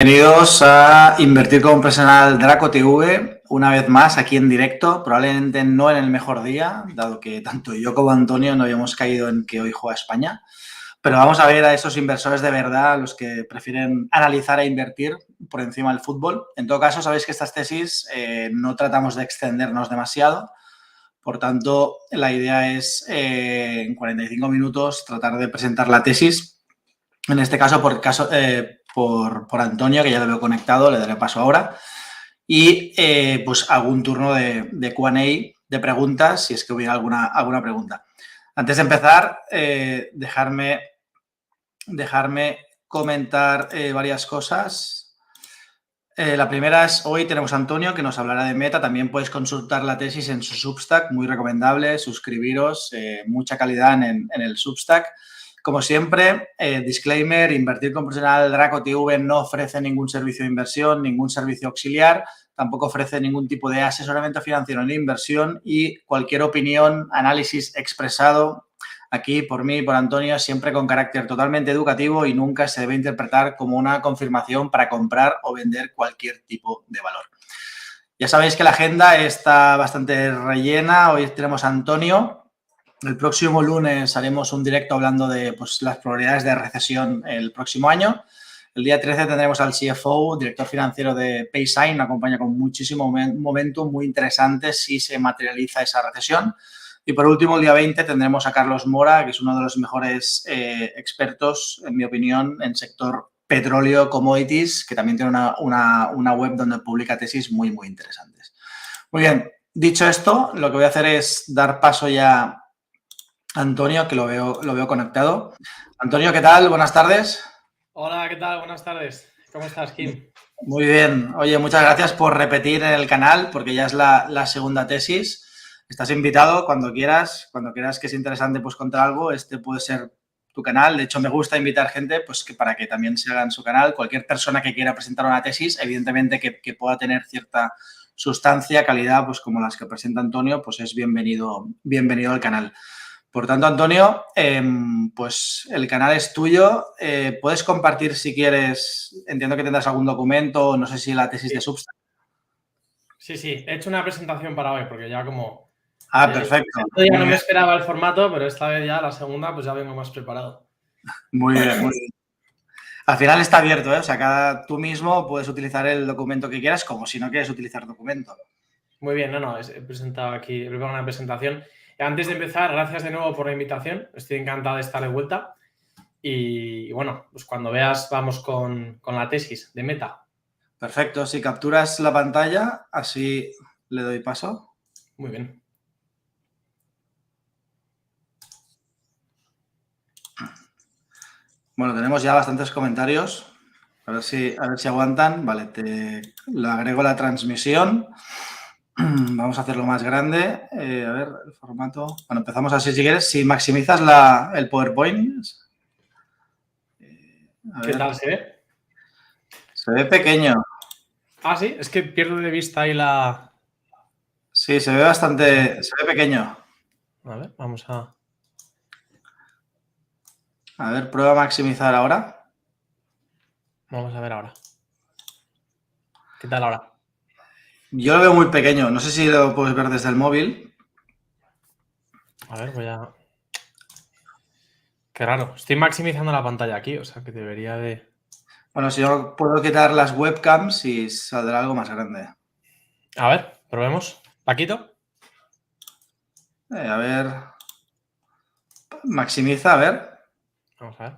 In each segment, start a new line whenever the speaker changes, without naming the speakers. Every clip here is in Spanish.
Bienvenidos a Invertir como Profesional Draco TV, una vez más aquí en directo, probablemente no en el mejor día, dado que tanto yo como Antonio no habíamos caído en que hoy juega España, pero vamos a ver a esos inversores de verdad, los que prefieren analizar e invertir por encima del fútbol. En todo caso, sabéis que estas tesis no tratamos de extendernos demasiado, por tanto, la idea es en 45 minutos tratar de presentar la tesis. En este caso, por Antonio, que ya lo veo conectado, le daré paso ahora. Y pues hago un turno de Q&A, de preguntas, si es que hubiera alguna pregunta. Antes de empezar, dejarme comentar varias cosas. La primera es, hoy tenemos a Antonio, que nos hablará de Meta. También podéis consultar la tesis en su Substack, muy recomendable, suscribiros, mucha calidad en el Substack. Como siempre, disclaimer, Invertir con Profesional Draco TV no ofrece ningún servicio de inversión, ningún servicio auxiliar, tampoco ofrece ningún tipo de asesoramiento financiero ni inversión y cualquier opinión, análisis expresado aquí por mí y por Antonio, siempre con carácter totalmente educativo y nunca se debe interpretar como una confirmación para comprar o vender cualquier tipo de valor. Ya sabéis que la agenda está bastante rellena. Hoy tenemos a Antonio. El próximo lunes haremos un directo hablando de las probabilidades de recesión el próximo año. El día 13 tendremos al CFO, director financiero de Paysign, una compañía con muchísimo momentum, muy interesante si se materializa esa recesión. Y por último, el día 20 tendremos a Carlos Mora, que es uno de los mejores expertos, en mi opinión, en sector petróleo, commodities, que también tiene una web donde publica tesis muy, muy interesantes. Muy bien, dicho esto, lo que voy a hacer es dar paso ya a Antonio, que lo veo conectado. Antonio, ¿qué tal? Buenas tardes.
Hola, ¿qué tal? Buenas tardes. ¿Cómo estás, Kim?
Muy bien. Oye, muchas gracias por repetir en el canal, porque ya es la segunda tesis. Estás invitado cuando quieras que es interesante pues contar algo. Este puede ser tu canal. De hecho, me gusta invitar gente pues para que también se haga en su canal. Cualquier persona que quiera presentar una tesis, evidentemente que pueda tener cierta sustancia, calidad, pues como las que presenta Antonio, pues es bienvenido al canal. Por tanto, Antonio, pues el canal es tuyo. Puedes compartir si quieres. Entiendo que tendrás algún documento, no sé si la tesis de Substack.
Sí, he hecho una presentación para hoy porque ya como...
Perfecto.
Ya no me esperaba el formato, pero esta vez ya la segunda pues ya vengo más preparado.
Muy bien, muy bien. Al final está abierto, ¿eh? O sea, tú mismo puedes utilizar el documento que quieras como si no quieres utilizar documento.
Muy bien, he presentado aquí, he preparado una presentación. Antes de empezar, gracias de nuevo por la invitación. Estoy encantado de estar de vuelta. Y bueno, pues cuando veas vamos con la tesis de Meta.
Perfecto. Si capturas la pantalla, así le doy paso.
Muy bien.
Bueno, tenemos ya bastantes comentarios. A ver si aguantan. Vale, le agrego la transmisión. Vamos a hacerlo más grande. A ver, el formato. Bueno, empezamos así si quieres. Si maximizas el PowerPoint.
¿Qué tal se ve?
Se ve pequeño.
Ah, sí, es que pierdo de vista ahí la...
Sí, se ve pequeño.
A ver, vamos a...
A ver, prueba a maximizar ahora.
Vamos a ver ahora. ¿Qué tal ahora?
Yo lo veo muy pequeño. No sé si lo puedes ver desde el móvil.
A ver, voy a... Qué raro. Estoy maximizando la pantalla aquí, o sea que debería de...
Bueno, si yo puedo quitar las webcams y saldrá algo más grande.
A ver, probemos. ¿Paquito?
A ver. Maximiza, a ver.
Vamos a ver.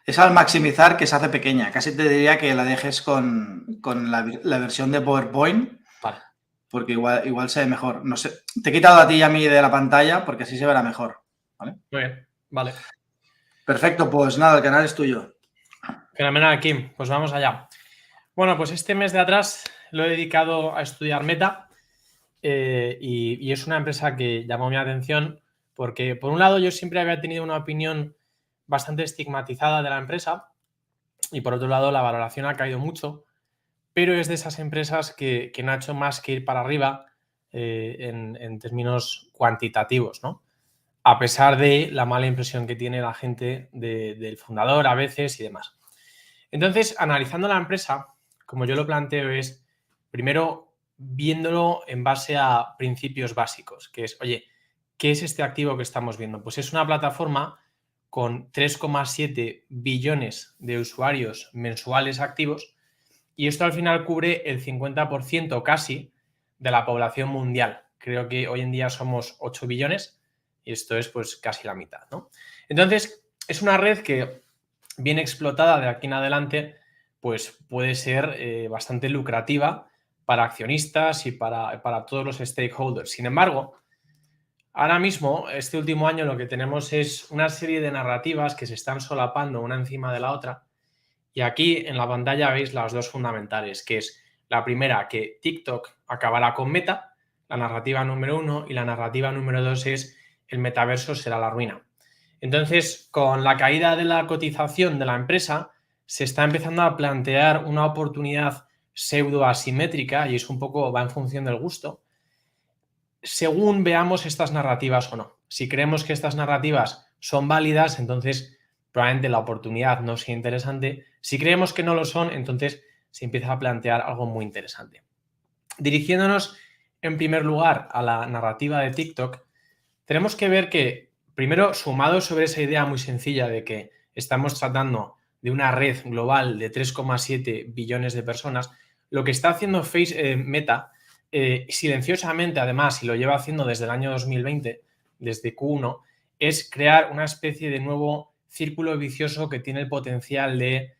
Es al maximizar que se hace pequeña. Casi te diría que la dejes con la versión de PowerPoint.
Vale.
Porque igual se ve mejor. No sé. Te he quitado a ti y a mí de la pantalla porque así se verá mejor. ¿Vale?
Muy bien, vale.
Perfecto, pues nada, el canal es tuyo.
Fenomenal, Kim. Pues vamos allá. Bueno, pues este mes de atrás lo he dedicado a estudiar Meta y es una empresa que llamó mi atención porque, por un lado, yo siempre había tenido una opinión bastante estigmatizada de la empresa y, por otro lado, la valoración ha caído mucho, pero es de esas empresas que no ha hecho más que ir para arriba en términos cuantitativos, ¿no? a pesar de la mala impresión que tiene la gente del fundador a veces y demás. Entonces, analizando la empresa, como yo lo planteo, es primero viéndolo en base a principios básicos, que es, oye, ¿qué es este activo que estamos viendo? Pues es una plataforma con 3,7 billones de usuarios mensuales activos y esto al final cubre el 50% casi de la población mundial. Creo que hoy en día somos 8 billones y esto es pues casi la mitad, ¿no? Entonces, es una red que bien explotada de aquí en adelante, pues puede ser bastante lucrativa para accionistas y para todos los stakeholders. Sin embargo, ahora mismo, este último año, lo que tenemos es una serie de narrativas que se están solapando una encima de la otra. Y aquí en la pantalla veis las dos fundamentales, que es la primera, que TikTok acabará con Meta, la narrativa número 1, y la narrativa número 2 es el metaverso será la ruina. Entonces, con la caída de la cotización de la empresa, se está empezando a plantear una oportunidad pseudo asimétrica, y es un poco, va en función del gusto, según veamos estas narrativas o no. Si creemos que estas narrativas son válidas, entonces probablemente la oportunidad no sea interesante. Si creemos que no lo son, entonces se empieza a plantear algo muy interesante. Dirigiéndonos en primer lugar a la narrativa de TikTok, tenemos que ver que, primero, sumado sobre esa idea muy sencilla de que estamos tratando de una red global de 3,7 billones de personas, lo que está haciendo Meta, silenciosamente además, y lo lleva haciendo desde el año 2020, desde Q1, es crear una especie de nuevo círculo vicioso que tiene el potencial de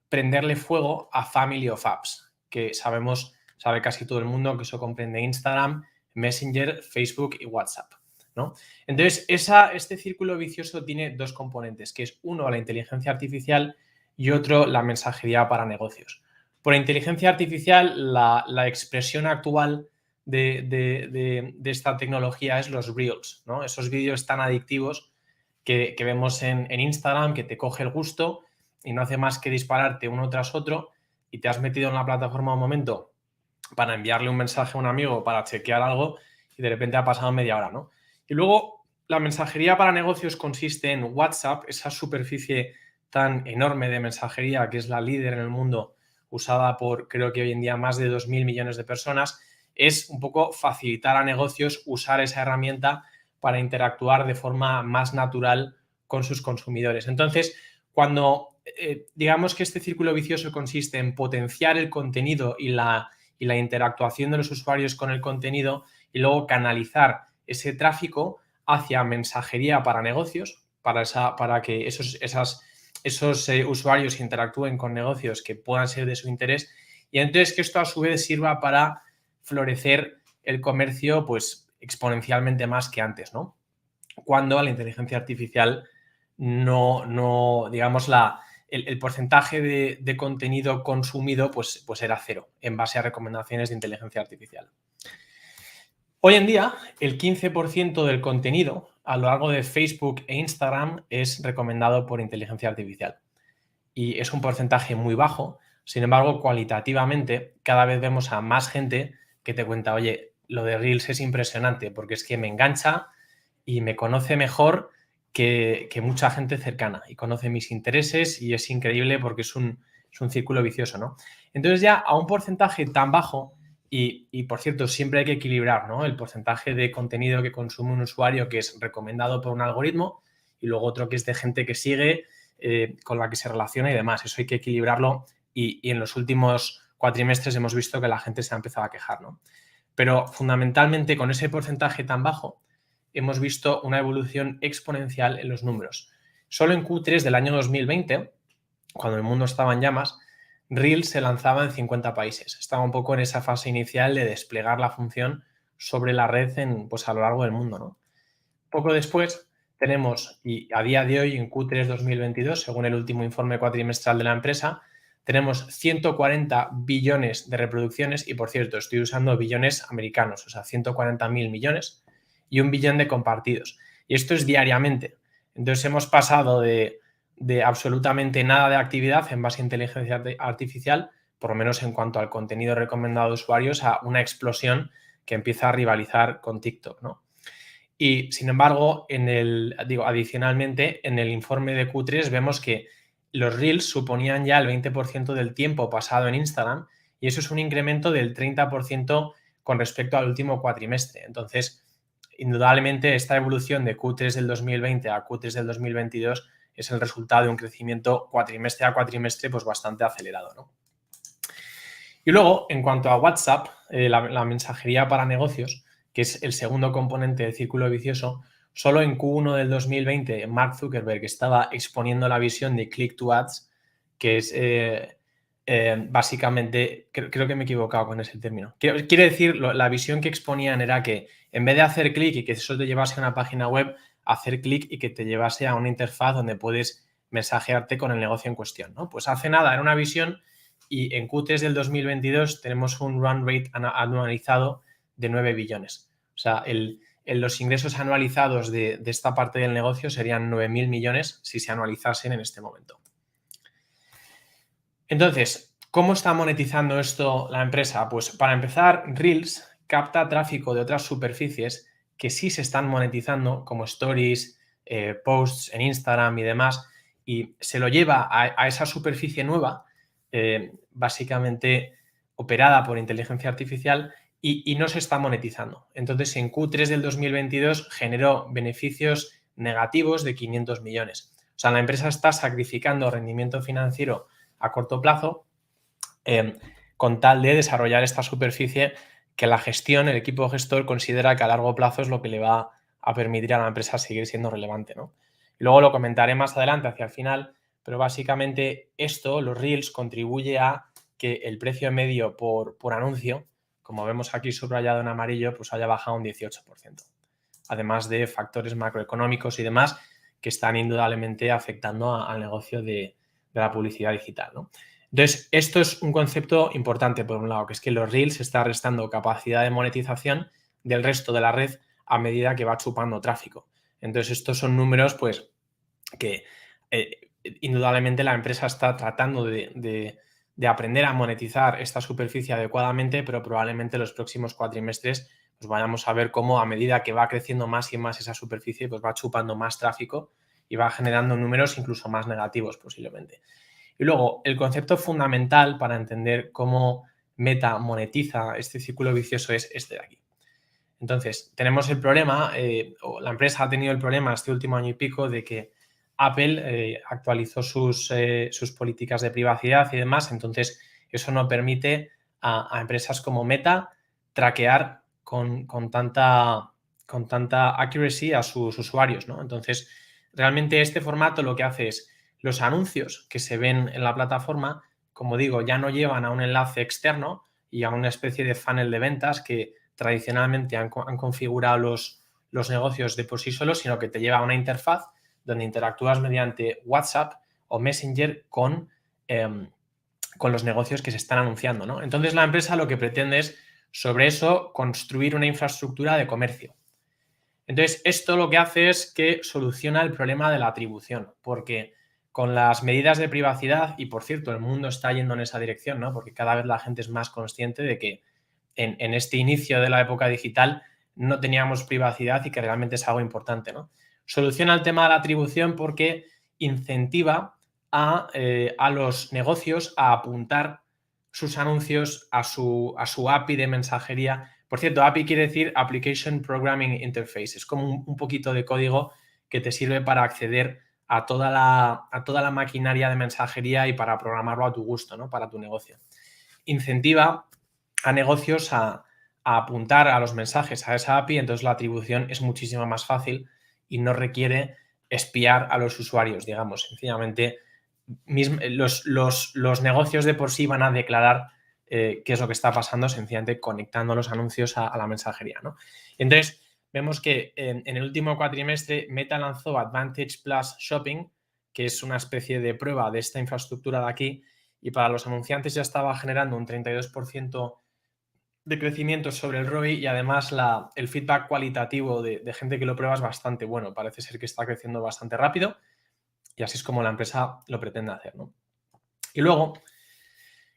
prenderle fuego a Family of Apps, que sabe casi todo el mundo que eso comprende Instagram, Messenger, Facebook y WhatsApp, ¿no? Entonces, este círculo vicioso tiene dos componentes, que es uno, la inteligencia artificial y otro, la mensajería para negocios. Por inteligencia artificial, la expresión actual de esta tecnología es los Reels, ¿no? Esos vídeos tan adictivos que vemos en Instagram, que te coge el gusto y no hace más que dispararte uno tras otro y te has metido en la plataforma un momento para enviarle un mensaje a un amigo, para chequear algo y de repente ha pasado media hora, ¿no? Y luego la mensajería para negocios consiste en WhatsApp, esa superficie tan enorme de mensajería que es la líder en el mundo, usada por creo que hoy en día más de 2.000 millones de personas, es un poco facilitar a negocios usar esa herramienta para interactuar de forma más natural con sus consumidores. Entonces, cuando digamos que este círculo vicioso consiste en potenciar el contenido y la interactuación de los usuarios con el contenido y luego canalizar ese tráfico hacia mensajería para negocios, para que esos usuarios interactúen con negocios que puedan ser de su interés y entonces que esto a su vez sirva para florecer el comercio pues exponencialmente más que antes, ¿no? Cuando la inteligencia artificial no digamos, el porcentaje de contenido consumido pues era cero en base a recomendaciones de inteligencia artificial. Hoy en día, el 15% del contenido a lo largo de Facebook e Instagram es recomendado por inteligencia artificial. Y es un porcentaje muy bajo. Sin embargo, cualitativamente, cada vez vemos a más gente que te cuenta, oye, lo de Reels es impresionante porque es que me engancha y me conoce mejor que mucha gente cercana y conoce mis intereses y es increíble porque es un círculo vicioso, ¿no? Entonces ya a un porcentaje tan bajo y por cierto, siempre hay que equilibrar, ¿no? El porcentaje de contenido que consume un usuario que es recomendado por un algoritmo y luego otro que es de gente que sigue, con la que se relaciona y demás. Eso hay que equilibrarlo y en los últimos cuatrimestres hemos visto que la gente se ha empezado a quejar, ¿no? Pero fundamentalmente con ese porcentaje tan bajo hemos visto una evolución exponencial en los números. Solo en Q3 del año 2020, cuando el mundo estaba en llamas, Reels se lanzaba en 50 países. Estaba un poco en esa fase inicial de desplegar la función sobre la red pues a lo largo del mundo, ¿no? Poco después tenemos, y a día de hoy, en Q3 2022, según el último informe cuatrimestral de la empresa, tenemos 140 billones de reproducciones y, por cierto, estoy usando billones americanos, o sea, 140.000 millones y 1 billón de compartidos. Y esto es diariamente. Entonces hemos pasado de absolutamente nada de actividad en base a inteligencia artificial, por lo menos en cuanto al contenido recomendado a usuarios, a una explosión que empieza a rivalizar con TikTok, ¿no? Y, sin embargo, adicionalmente, en el informe de Q3 vemos que los Reels suponían ya el 20% del tiempo pasado en Instagram y eso es un incremento del 30% con respecto al último cuatrimestre. Entonces, indudablemente, esta evolución de Q3 del 2020 a Q3 del 2022 es el resultado de un crecimiento cuatrimestre a cuatrimestre pues bastante acelerado, ¿no? Y luego, en cuanto a WhatsApp, la mensajería para negocios, que es el segundo componente del círculo vicioso, solo en Q1 del 2020 Mark Zuckerberg estaba exponiendo la visión de Click to Ads, que es básicamente, creo que me he equivocado con ese término. Quiere decir, la visión que exponían era que en vez de hacer clic y que eso te llevase a una página web, hacer clic y que te llevase a una interfaz donde puedes mensajearte con el negocio en cuestión, ¿no? Pues hace nada era una visión y en Q3 del 2022 tenemos un run rate anualizado de 9 billones. O sea, los ingresos anualizados de esta parte del negocio serían 9.000 millones si se anualizasen en este momento. Entonces, ¿cómo está monetizando esto la empresa? Pues para empezar, Reels capta tráfico de otras superficies que sí se están monetizando, como stories, posts en Instagram y demás, y se lo lleva a esa superficie nueva, básicamente operada por inteligencia artificial, y no se está monetizando. Entonces, en Q3 del 2022 generó beneficios negativos de 500 millones. O sea, la empresa está sacrificando rendimiento financiero a corto plazo con tal de desarrollar esta superficie que la gestión, el equipo gestor considera que a largo plazo es lo que le va a permitir a la empresa seguir siendo relevante, ¿no? Y luego lo comentaré más adelante hacia el final, pero básicamente esto, los Reels, contribuye a que el precio medio por anuncio, como vemos aquí subrayado en amarillo, pues haya bajado un 18%. Además de factores macroeconómicos y demás que están indudablemente afectando al negocio de la publicidad digital, ¿no? Entonces, esto es un concepto importante, por un lado, que es que los Reels está restando capacidad de monetización del resto de la red a medida que va chupando tráfico. Entonces, estos son números, pues, que indudablemente la empresa está tratando de aprender a monetizar esta superficie adecuadamente, pero probablemente los próximos cuatrimestres pues vayamos a ver cómo a medida que va creciendo más y más esa superficie, pues va chupando más tráfico y va generando números incluso más negativos posiblemente. Y luego, el concepto fundamental para entender cómo Meta monetiza este círculo vicioso es este de aquí. Entonces, tenemos el problema, o la empresa ha tenido el problema este último año y pico de que Apple actualizó sus políticas de privacidad y demás, entonces eso no permite a empresas como Meta traquear con tanta accuracy a sus usuarios, ¿no? Entonces, realmente este formato lo que hace es los anuncios que se ven en la plataforma, como digo, ya no llevan a un enlace externo y a una especie de funnel de ventas que tradicionalmente han configurado los negocios de por sí solos, sino que te lleva a una interfaz donde interactúas mediante WhatsApp o Messenger con los negocios que se están anunciando, ¿no? Entonces la empresa lo que pretende es sobre eso construir una infraestructura de comercio. Entonces esto lo que hace es que soluciona el problema de la atribución, porque con las medidas de privacidad, y por cierto el mundo está yendo en esa dirección, ¿no? Porque cada vez la gente es más consciente de que en este inicio de la época digital no teníamos privacidad y que realmente es algo importante, ¿no? Soluciona el tema de la atribución porque incentiva a los negocios a apuntar sus anuncios a su API de mensajería. Por cierto, API quiere decir Application Programming Interface. Es como un poquito de código que te sirve para acceder a toda la maquinaria de mensajería y para programarlo a tu gusto, ¿no? Para tu negocio. Incentiva a negocios a apuntar a los mensajes a esa API, entonces la atribución es muchísimo más fácil y no requiere espiar a los usuarios, digamos. Sencillamente, los negocios de por sí van a declarar qué es lo que está pasando, sencillamente conectando los anuncios a la mensajería, ¿no? Entonces, vemos que en el último cuatrimestre Meta lanzó Advantage Plus Shopping, que es una especie de prueba de esta infraestructura de aquí, y para los anunciantes ya estaba generando un 32% de crecimiento sobre el ROI y además el feedback cualitativo de gente que lo prueba es bastante bueno. Parece ser que está creciendo bastante rápido y así es como la empresa lo pretende hacer, ¿no? Y luego,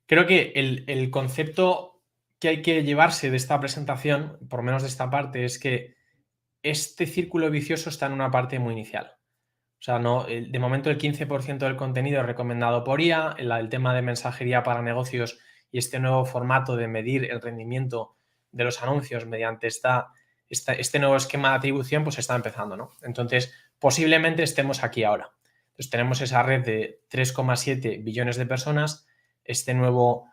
creo que el concepto que hay que llevarse de esta presentación, por lo menos de esta parte, es que este círculo vicioso está en una parte muy inicial. O sea, no, de momento el 15% del contenido es recomendado por IA, el tema de mensajería para negocios y este nuevo formato de medir el rendimiento de los anuncios mediante este nuevo esquema de atribución, pues está empezando, ¿no? Entonces, posiblemente estemos aquí ahora. Entonces, tenemos esa red de 3,7 billones de personas, este nuevo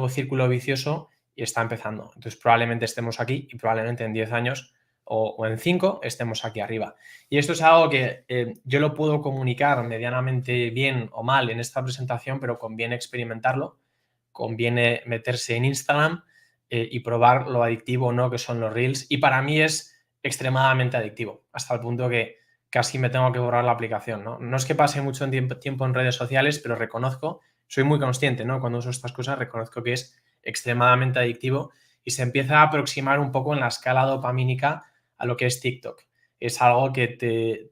círculo vicioso y está empezando. Entonces, probablemente estemos aquí y probablemente en 10 años o en 5 estemos aquí arriba. Y esto es algo que yo lo puedo comunicar medianamente bien o mal en esta presentación, pero conviene experimentarlo, conviene meterse en Instagram y probar lo adictivo o no que son los Reels. Y para mí es extremadamente adictivo, hasta el punto que casi me tengo que borrar la aplicación, ¿no? No es que pase mucho tiempo en redes sociales, pero reconozco, soy muy consciente, ¿no? Cuando uso estas cosas, reconozco que es extremadamente adictivo y se empieza a aproximar un poco en la escala dopamínica a lo que es TikTok. Es algo que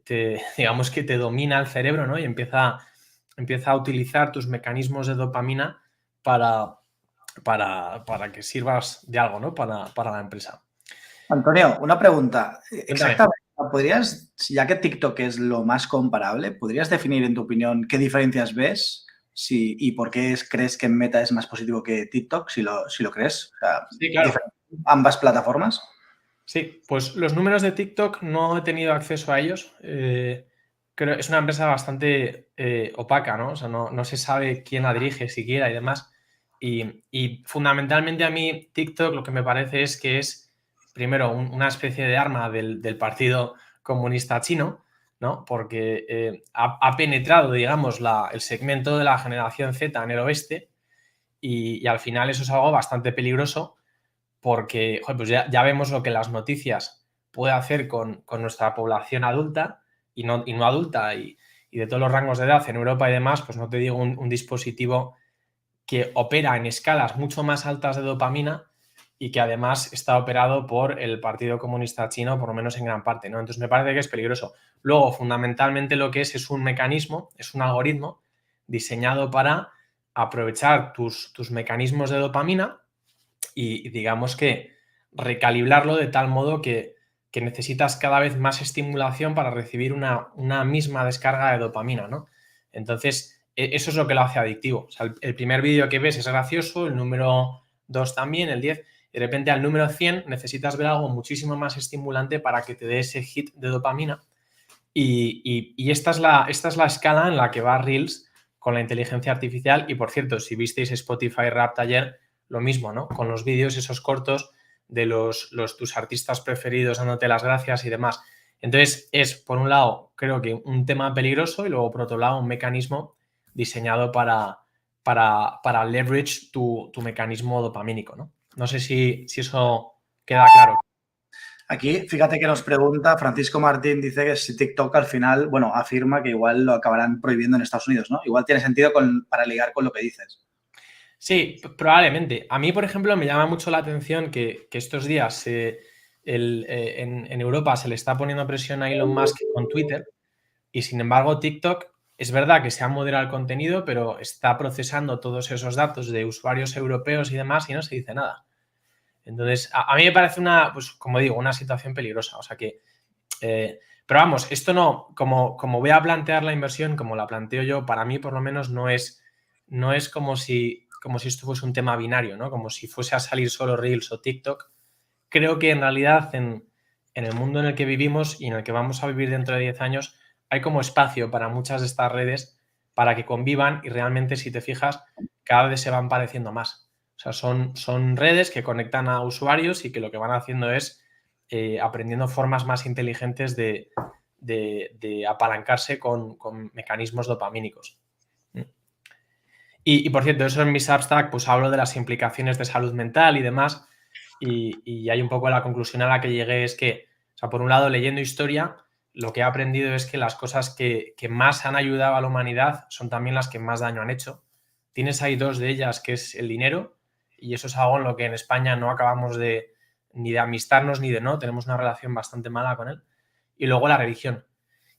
digamos que te domina el cerebro, ¿no? Y empieza a utilizar tus mecanismos de dopamina para que sirvas de algo, ¿no? Para la empresa.
Antonio, una pregunta.
Cuéntame.
Exactamente. ¿Podrías, ya que TikTok es lo más comparable, ¿podrías definir en tu opinión qué diferencias ves y por qué crees que Meta es más positivo que TikTok, si lo crees? O sea,
Sí, claro.
ambas plataformas.
Sí, pues los números de TikTok no he tenido acceso a ellos. Creo es una empresa bastante opaca, ¿no? O sea, no se sabe quién la dirige siquiera y demás. Y fundamentalmente a mí TikTok lo que me parece es que es, primero, una especie de arma del Partido Comunista Chino, ¿no? Porque ha penetrado, digamos, el segmento de la generación Z en el oeste y al final eso es algo bastante peligroso porque joder, pues ya vemos lo que las noticias puede hacer con nuestra población adulta y no adulta y de todos los rangos de edad en Europa y demás, pues no te digo un dispositivo que opera en escalas mucho más altas de dopamina y que además está operado por el Partido Comunista Chino, por lo menos en gran parte, ¿no? Entonces me parece que es peligroso. Luego, fundamentalmente lo que es un mecanismo, es un algoritmo diseñado para aprovechar tus mecanismos de dopamina y digamos que recalibrarlo de tal modo que necesitas cada vez más estimulación para recibir una misma descarga de dopamina, ¿no? Entonces, eso es lo que lo hace adictivo. O sea, el primer vídeo que ves es gracioso, el número 2 también, el 10, y de repente al número 100 necesitas ver algo muchísimo más estimulante para que te dé ese hit de dopamina. Y esta es la escala en la que va Reels con la inteligencia artificial. Y por cierto, si visteis Spotify Wrapped ayer, lo mismo, ¿no? Con los vídeos esos cortos de tus artistas preferidos dándote las gracias y demás. Entonces, es, por un lado, creo que un tema peligroso y luego, por otro lado, un mecanismo diseñado para leverage tu mecanismo dopamínico, ¿no? No sé si eso queda claro.
Aquí, fíjate que nos pregunta Francisco Martín, dice que si TikTok al final, bueno, afirma que igual lo acabarán prohibiendo en Estados Unidos, ¿no? Igual tiene sentido para ligar con lo que dices.
Sí, probablemente. A mí, por ejemplo, me llama mucho la atención que estos días en Europa se le está poniendo presión a Elon Musk con Twitter y, sin embargo, TikTok es verdad que se ha moderado el contenido, pero está procesando todos esos datos de usuarios europeos y demás y no se dice nada. Entonces, a mí me parece pues como digo, una situación peligrosa. O sea que, pero vamos, esto no, como voy a plantear la inversión, como la planteo yo, para mí por lo menos no es como si esto fuese un tema binario, ¿no? Como si fuese a salir solo Reels o TikTok. Creo que en realidad en el mundo en el que vivimos y en el que vamos a vivir dentro de 10 años, hay como espacio para muchas de estas redes para que convivan y realmente, si te fijas, cada vez se van pareciendo más. O sea, son redes que conectan a usuarios y que lo que van haciendo es aprendiendo formas más inteligentes de apalancarse con mecanismos dopamínicos. Y por cierto, eso en mi Substack pues hablo de las implicaciones de salud mental y demás y hay un poco la conclusión a la que llegué es que, o sea, por un lado, leyendo historia, lo que he aprendido es que las cosas que más han ayudado a la humanidad son también las que más daño han hecho. Tienes ahí dos de ellas, que es el dinero, y eso es algo en lo que en España no acabamos ni de amistarnos ni de no, tenemos una relación bastante mala con él. Y luego la religión.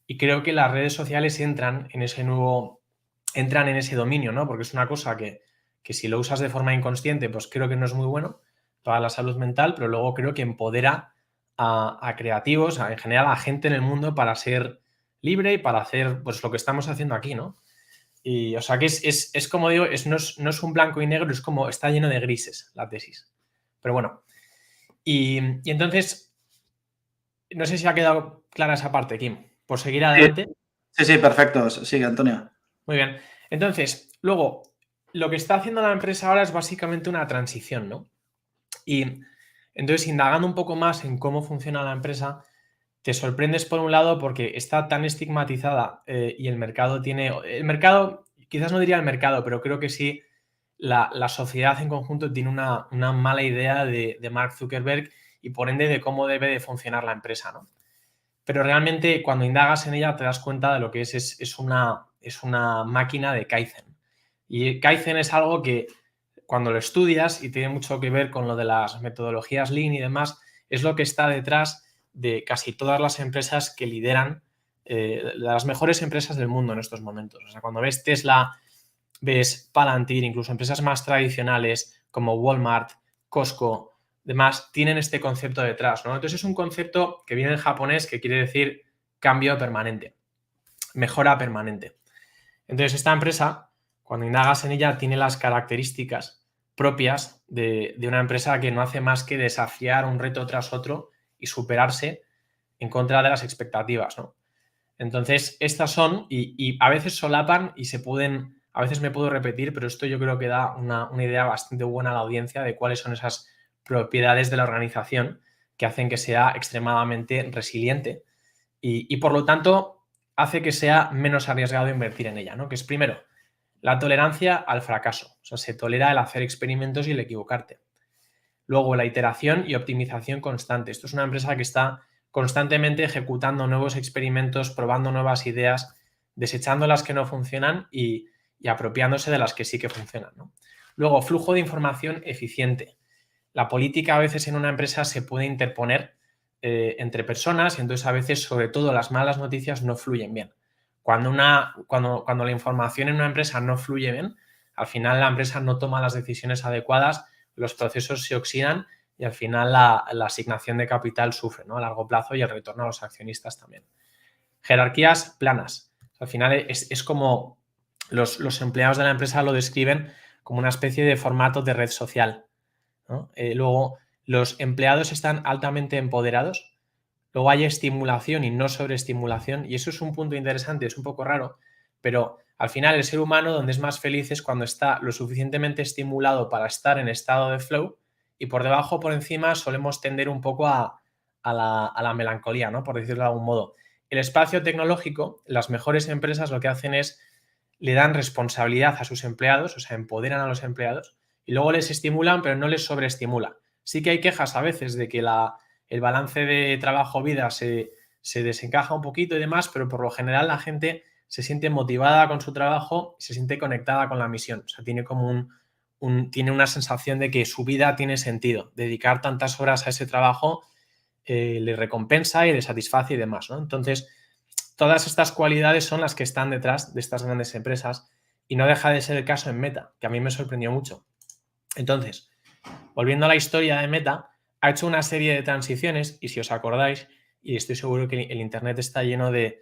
Y creo que las redes sociales entran en ese dominio, ¿no? Porque es una cosa que si lo usas de forma inconsciente, pues creo que no es muy bueno para la salud mental, pero luego creo que empodera a creativos, en general a gente en el mundo para ser libre y para hacer pues lo que estamos haciendo aquí, ¿no? Y o sea que es como digo, no es un blanco y negro, es como está lleno de grises la tesis. Pero bueno, y entonces, no sé si ha quedado clara esa parte, Kim. Por seguir adelante.
Sí, perfecto. Sigue, Antonio.
Muy bien. Entonces, luego, lo que está haciendo la empresa ahora es básicamente una transición, ¿no? Y entonces, indagando un poco más en cómo funciona la empresa, te sorprendes por un lado porque está tan estigmatizada y el mercado quizás no diría el mercado, pero creo que sí, la sociedad en conjunto tiene una mala idea de Mark Zuckerberg y por ende de cómo debe de funcionar la empresa, ¿no? Pero realmente cuando indagas en ella te das cuenta de lo que es una máquina de Kaizen. Y Kaizen es algo que cuando lo estudias y tiene mucho que ver con lo de las metodologías Lean y demás, es lo que está detrás de casi todas las empresas que lideran, las mejores empresas del mundo en estos momentos. O sea, cuando ves Tesla, ves Palantir, incluso empresas más tradicionales como Walmart, Costco, demás, tienen este concepto detrás, ¿no? Entonces es un concepto que viene en japonés que quiere decir cambio permanente, mejora permanente. Entonces esta empresa, cuando indagas en ella, tiene las características propias de una empresa que no hace más que desafiar un reto tras otro y superarse en contra de las expectativas, ¿no? Entonces, estas son, y a veces solapan y a veces me puedo repetir, pero esto yo creo que da una idea bastante buena a la audiencia de cuáles son esas propiedades de la organización que hacen que sea extremadamente resiliente y por lo tanto hace que sea menos arriesgado invertir en ella, ¿no? Que es primero, la tolerancia al fracaso, o sea, se tolera el hacer experimentos y el equivocarte. Luego, la iteración y optimización constante. Esto es una empresa que está constantemente ejecutando nuevos experimentos, probando nuevas ideas, desechando las que no funcionan y apropiándose de las que sí que funcionan, ¿no? Luego, flujo de información eficiente. La política a veces en una empresa se puede interponer entre personas y entonces a veces, sobre todo, las malas noticias no fluyen bien. Cuando la información en una empresa no fluye bien, al final la empresa no toma las decisiones adecuadas, los procesos se oxidan y al final la asignación de capital sufre, ¿no? A largo plazo y el retorno a los accionistas también. Jerarquías planas. Al final es como los empleados de la empresa lo describen como una especie de formato de red social, ¿no? Luego, los empleados están altamente empoderados. Luego hay estimulación y no sobreestimulación. Y eso es un punto interesante, es un poco raro, pero al final el ser humano donde es más feliz es cuando está lo suficientemente estimulado para estar en estado de flow y por debajo, por encima, solemos tender un poco a la melancolía, ¿no? Por decirlo de algún modo. El espacio tecnológico, las mejores empresas lo que hacen es le dan responsabilidad a sus empleados, o sea, empoderan a los empleados y luego les estimulan, pero no les sobreestimulan. Sí que hay quejas a veces de que el balance de trabajo-vida se desencaja un poquito y demás, pero por lo general la gente se siente motivada con su trabajo y se siente conectada con la misión. O sea, tiene como tiene una sensación de que su vida tiene sentido. Dedicar tantas horas a ese trabajo le recompensa y le satisface y demás, ¿no? Entonces, todas estas cualidades son las que están detrás de estas grandes empresas y no deja de ser el caso en Meta, que a mí me sorprendió mucho. Entonces, volviendo a la historia de Meta, ha hecho una serie de transiciones y si os acordáis, y estoy seguro que el Internet está lleno de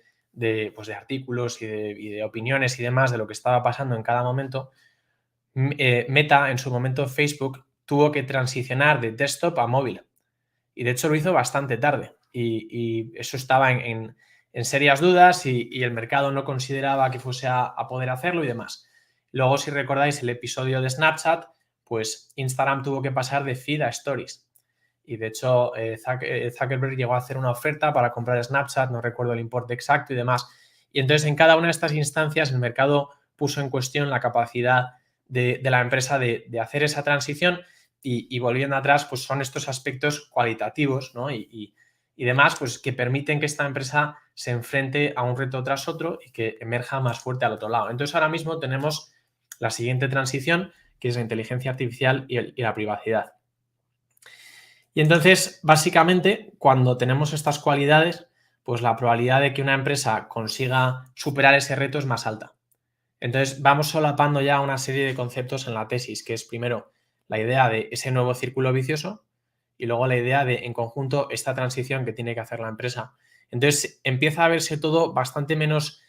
artículos y de opiniones y demás de lo que estaba pasando en cada momento, Meta, en su momento Facebook, tuvo que transicionar de desktop a móvil. Y de hecho lo hizo bastante tarde. Y eso estaba en serias dudas y el mercado no consideraba que fuese a poder hacerlo y demás. Luego, si recordáis el episodio de Snapchat, pues Instagram tuvo que pasar de feed a stories. Y de hecho, Zuckerberg llegó a hacer una oferta para comprar Snapchat, no recuerdo el importe exacto y demás. Y entonces, en cada una de estas instancias, el mercado puso en cuestión la capacidad de la empresa de hacer esa transición y volviendo atrás, pues son estos aspectos cualitativos, ¿no? y demás, pues que permiten que esta empresa se enfrente a un reto tras otro y que emerja más fuerte al otro lado. Entonces, ahora mismo tenemos la siguiente transición, que es la inteligencia artificial y la privacidad. Y entonces, básicamente, cuando tenemos estas cualidades, pues la probabilidad de que una empresa consiga superar ese reto es más alta. Entonces, vamos solapando ya una serie de conceptos en la tesis, que es primero la idea de ese nuevo círculo vicioso y luego la idea de, en conjunto, esta transición que tiene que hacer la empresa. Entonces, empieza a verse todo bastante menos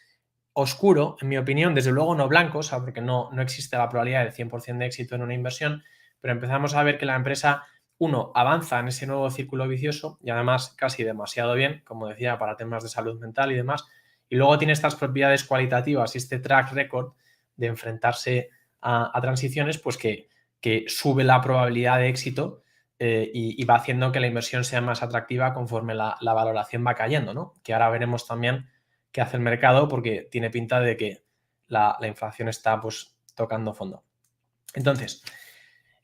oscuro, en mi opinión, desde luego no blanco, o sea, porque no existe la probabilidad de 100% de éxito en una inversión, pero empezamos a ver que la empresa, uno, avanza en ese nuevo círculo vicioso y además casi demasiado bien, como decía, para temas de salud mental y demás, y luego tiene estas propiedades cualitativas y este track record de enfrentarse a transiciones, pues que sube la probabilidad de éxito y va haciendo que la inversión sea más atractiva conforme la valoración va cayendo, ¿no? Que ahora veremos también qué hace el mercado porque tiene pinta de que la inflación está pues tocando fondo. Entonces,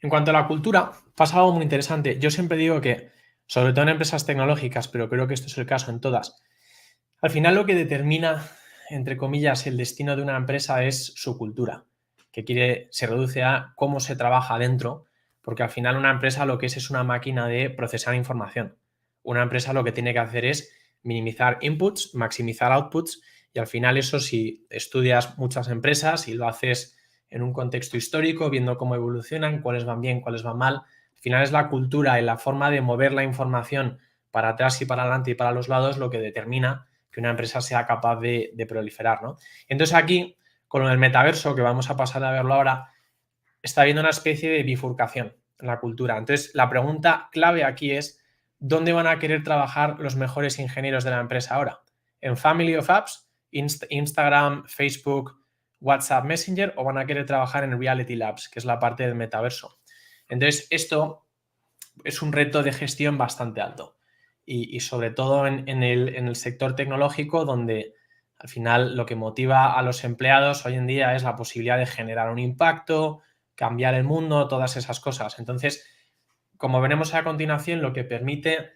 en cuanto a la cultura, pasa algo muy interesante. Yo siempre digo que, sobre todo en empresas tecnológicas, pero creo que esto es el caso en todas, al final lo que determina, entre comillas, el destino de una empresa es su cultura, que se reduce a cómo se trabaja dentro, porque al final una empresa lo que es una máquina de procesar información. Una empresa lo que tiene que hacer es minimizar inputs, maximizar outputs, y al final eso, si estudias muchas empresas y lo haces en un contexto histórico, viendo cómo evolucionan, cuáles van bien, cuáles van mal, al final es la cultura y la forma de mover la información para atrás y para adelante y para los lados lo que determina que una empresa sea capaz de proliferar, ¿no? Entonces aquí, con el metaverso, que vamos a pasar a verlo ahora, está habiendo una especie de bifurcación en la cultura. Entonces, la pregunta clave aquí es, ¿dónde van a querer trabajar los mejores ingenieros de la empresa ahora? ¿En Family of Apps, Instagram, Facebook, WhatsApp, Messenger, o van a querer trabajar en Reality Labs, que es la parte del metaverso? Entonces, esto es un reto de gestión bastante alto y sobre todo en el sector tecnológico, donde al final lo que motiva a los empleados hoy en día es la posibilidad de generar un impacto, cambiar el mundo, todas esas cosas. Entonces, como veremos a continuación, lo que permite,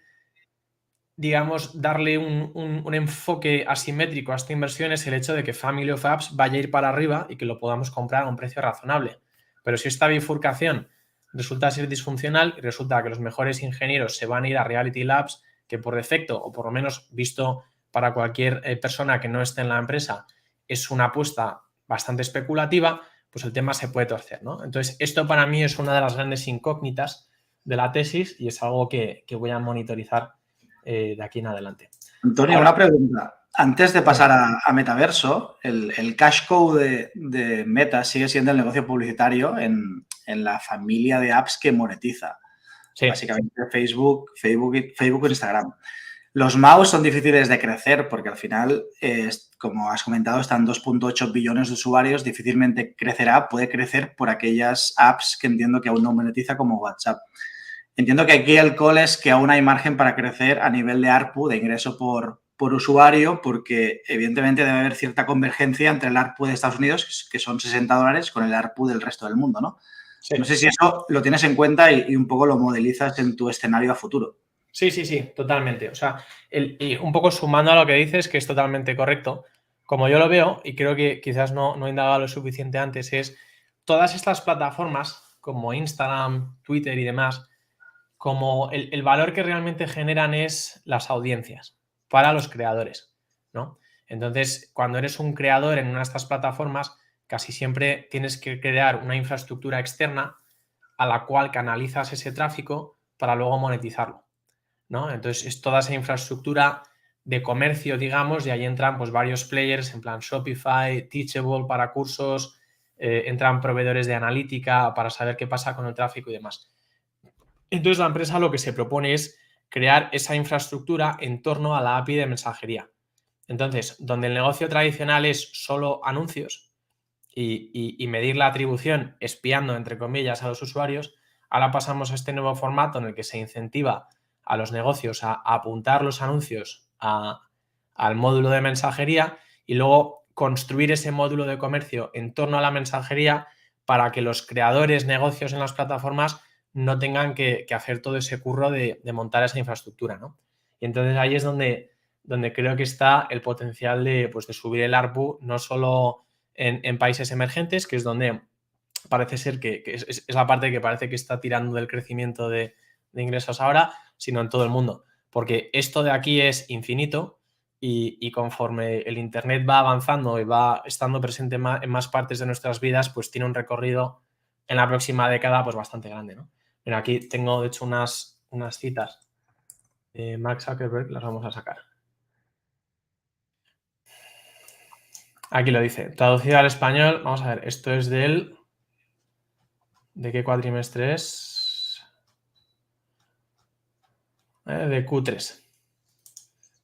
digamos, darle un enfoque asimétrico a esta inversión es el hecho de que Family of Apps vaya a ir para arriba y que lo podamos comprar a un precio razonable. Pero si esta bifurcación resulta ser disfuncional y resulta que los mejores ingenieros se van a ir a Reality Labs, que por defecto, o por lo menos visto para cualquier persona que no esté en la empresa, es una apuesta bastante especulativa, pues el tema se puede torcer, ¿no? Entonces, esto para mí es una de las grandes incógnitas de la tesis y es algo que voy a monitorizar de aquí en adelante.
Antonio,
Ahora,
una pregunta. Antes de pasar a metaverso, el cash cow de Meta sigue siendo el negocio publicitario en la familia de apps que monetiza.
sí.
Básicamente Facebook e Instagram. Los MAUs son difíciles de crecer porque al final, como has comentado, están 2.8 billones de usuarios, difícilmente crecerá, puede crecer por aquellas apps que entiendo que aún no monetiza como WhatsApp. Entiendo que aquí el call es que aún hay margen para crecer a nivel de ARPU, de ingreso por usuario, porque evidentemente debe haber cierta convergencia entre el ARPU de Estados Unidos, que son $60, con el ARPU del resto del mundo, ¿no?
Sí.
No sé si eso lo tienes en cuenta y un poco lo modelizas en tu escenario a futuro.
Sí, totalmente. O sea, y un poco sumando a lo que dices, que es totalmente correcto, como yo lo veo, y creo que quizás no he indagado lo suficiente antes, es todas estas plataformas como Instagram, Twitter y demás, como el valor que realmente generan es las audiencias para los creadores, ¿no? Entonces, cuando eres un creador en una de estas plataformas, casi siempre tienes que crear una infraestructura externa a la cual canalizas ese tráfico para luego monetizarlo, ¿no? Entonces, es toda esa infraestructura de comercio, digamos, y ahí entran pues varios players en plan Shopify, Teachable para cursos, entran proveedores de analítica para saber qué pasa con el tráfico y demás. Entonces, la empresa lo que se propone es crear esa infraestructura en torno a la API de mensajería. Entonces, donde el negocio tradicional es solo anuncios y medir la atribución espiando, entre comillas, a los usuarios, ahora pasamos a este nuevo formato en el que se incentiva a los negocios a apuntar los anuncios al módulo de mensajería y luego construir ese módulo de comercio en torno a la mensajería para que los creadores, negocios en las plataformas no tengan que hacer todo ese curro de montar esa infraestructura, ¿no? Y entonces ahí es donde creo que está el potencial de subir el ARPU, no solo en países emergentes, que es donde parece ser que es la parte que parece que está tirando del crecimiento de ingresos ahora, sino en todo el mundo. Porque esto de aquí es infinito y conforme el Internet va avanzando y va estando presente en más partes de nuestras vidas, pues tiene un recorrido en la próxima década pues bastante grande, ¿no? Mira, aquí tengo de hecho unas unas citas de Mark Zuckerberg, las vamos a sacar. Aquí lo dice, traducido al español. Vamos a ver, esto es ¿de qué cuatrimestre es? De Q3.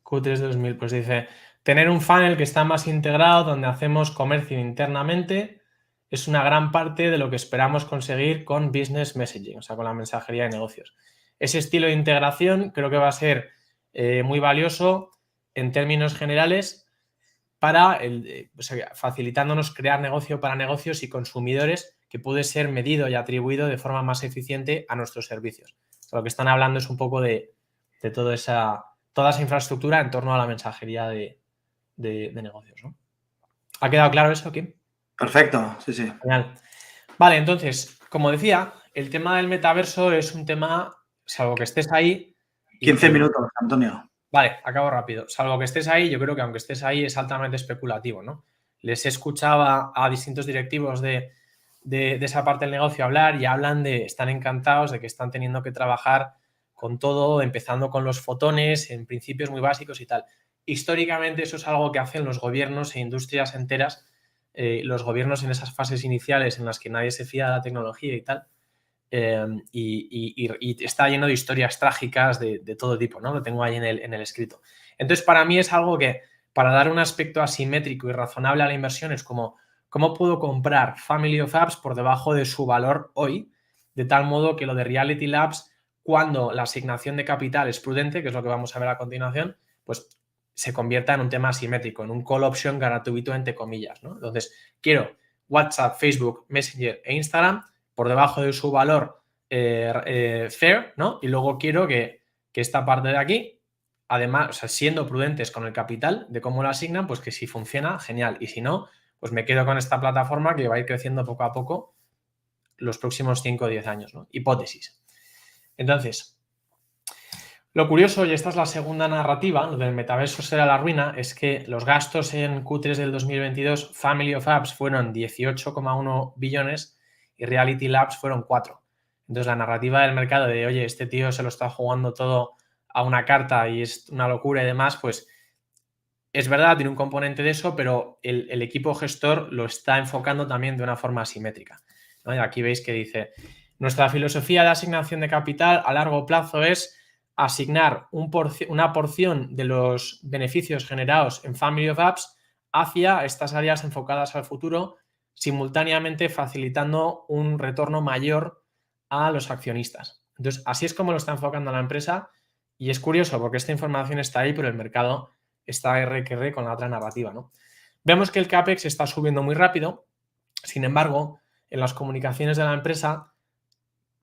Q3 de 2000. Pues dice, tener un funnel que está más integrado, donde hacemos comercio internamente, es una gran parte de lo que esperamos conseguir con Business Messaging, o sea, con la mensajería de negocios. Ese estilo de integración creo que va a ser muy valioso en términos generales para facilitándonos crear negocio para negocios y consumidores que puede ser medido y atribuido de forma más eficiente a nuestros servicios. O sea, lo que están hablando es un poco de toda esa infraestructura en torno a la mensajería de negocios, ¿no? ¿Ha quedado claro eso, Kim?
Perfecto, sí, sí.
Genial. Vale, entonces, como decía, el tema del metaverso es un tema, salvo que estés ahí...
15 minutos, Antonio.
Vale, acabo rápido. Salvo que estés ahí, yo creo que aunque estés ahí es altamente especulativo, ¿no? Les he escuchado a distintos directivos de esa parte del negocio hablar y hablan están encantados de que están teniendo que trabajar con todo, empezando con los fotones, en principios muy básicos y tal. Históricamente eso es algo que hacen los gobiernos e industrias enteras, los gobiernos en esas fases iniciales en las que nadie se fía de la tecnología y tal. Y está lleno de historias trágicas de todo tipo, ¿no? Lo tengo ahí en el escrito. Entonces, para mí es algo que, para dar un aspecto asimétrico y razonable a la inversión, es como, ¿cómo puedo comprar Family of Apps por debajo de su valor hoy? De tal modo que lo de Reality Labs, cuando la asignación de capital es prudente, que es lo que vamos a ver a continuación, pues se convierta en un tema asimétrico, en un call option gratuito, entre comillas, ¿no? Entonces, quiero WhatsApp, Facebook, Messenger e Instagram por debajo de su valor fair, ¿no? Y luego quiero que esta parte de aquí, además, o sea, siendo prudentes con el capital de cómo lo asignan, pues que si funciona, genial. Y si no, pues me quedo con esta plataforma que va a ir creciendo poco a poco los próximos 5 o 10 años, ¿no? Hipótesis. Entonces, lo curioso, y esta es la segunda narrativa, lo del metaverso será la ruina, es que los gastos en Q3 del 2022, Family of Apps, fueron 18,1 billones y Reality Labs fueron 4. Entonces, la narrativa del mercado de, oye, este tío se lo está jugando todo a una carta y es una locura y demás, pues es verdad, tiene un componente de eso, pero el equipo gestor lo está enfocando también de una forma asimétrica, ¿no? Y aquí veis que dice, nuestra filosofía de asignación de capital a largo plazo es asignar una porción de los beneficios generados en Family of Apps hacia estas áreas enfocadas al futuro, simultáneamente facilitando un retorno mayor a los accionistas. Entonces, así es como lo está enfocando la empresa y es curioso porque esta información está ahí, pero el mercado está R que R con la otra narrativa, ¿no? Vemos que el CAPEX está subiendo muy rápido, sin embargo, en las comunicaciones de la empresa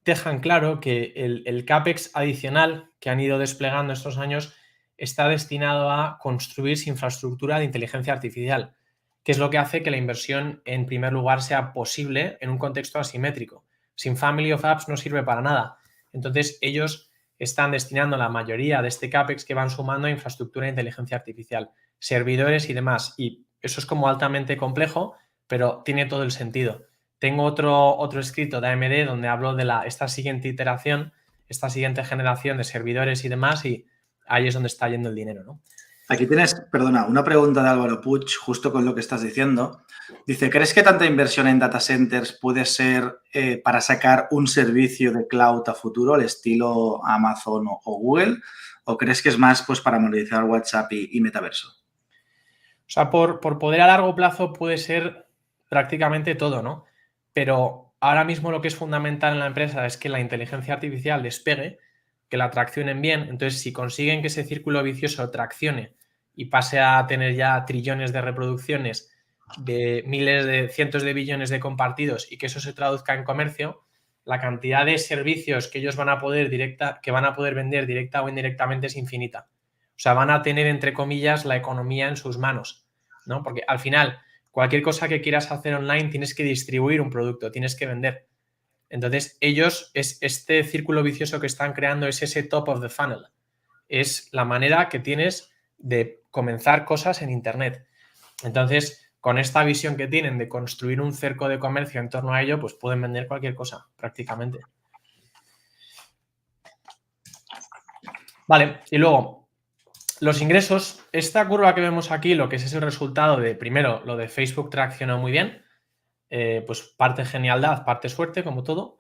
dejan claro que el CAPEX adicional que han ido desplegando estos años está destinado a construir infraestructura de inteligencia artificial, que es lo que hace que la inversión, en primer lugar, sea posible en un contexto asimétrico. Sin Family of Apps no sirve para nada. Entonces, ellos están destinando la mayoría de este CAPEX que van sumando a infraestructura de inteligencia artificial, servidores y demás. Y eso es como altamente complejo, pero tiene todo el sentido. Tengo otro escrito de AMD donde hablo de esta siguiente iteración, esta siguiente generación de servidores y demás, y ahí es donde está yendo el dinero, ¿no?
Aquí tienes, perdona, una pregunta de Álvaro Puig, justo con lo que estás diciendo. Dice, ¿crees que tanta inversión en data centers puede ser para sacar un servicio de cloud a futuro, al estilo Amazon o Google? ¿O crees que es más pues, para monetizar WhatsApp y metaverso?
O sea, por poder a largo plazo puede ser prácticamente todo, ¿no? Pero ahora mismo lo que es fundamental en la empresa es que la inteligencia artificial despegue, que la traccionen bien. Entonces, si consiguen que ese círculo vicioso traccione y pase a tener ya trillones de reproducciones, de cientos de billones de compartidos y que eso se traduzca en comercio, la cantidad de servicios que ellos van a poder vender directa o indirectamente es infinita. O sea, van a tener, entre comillas, la economía en sus manos, ¿no? Porque al final, cualquier cosa que quieras hacer online, tienes que distribuir un producto, tienes que vender. Entonces, este círculo vicioso que están creando es ese top of the funnel. Es la manera que tienes de comenzar cosas en Internet. Entonces, con esta visión que tienen de construir un cerco de comercio en torno a ello, pues pueden vender cualquier cosa, prácticamente. Vale, y luego, los ingresos, esta curva que vemos aquí, lo que es el resultado de, primero, lo de Facebook traccionó muy bien, pues parte genialdad, parte suerte, como todo.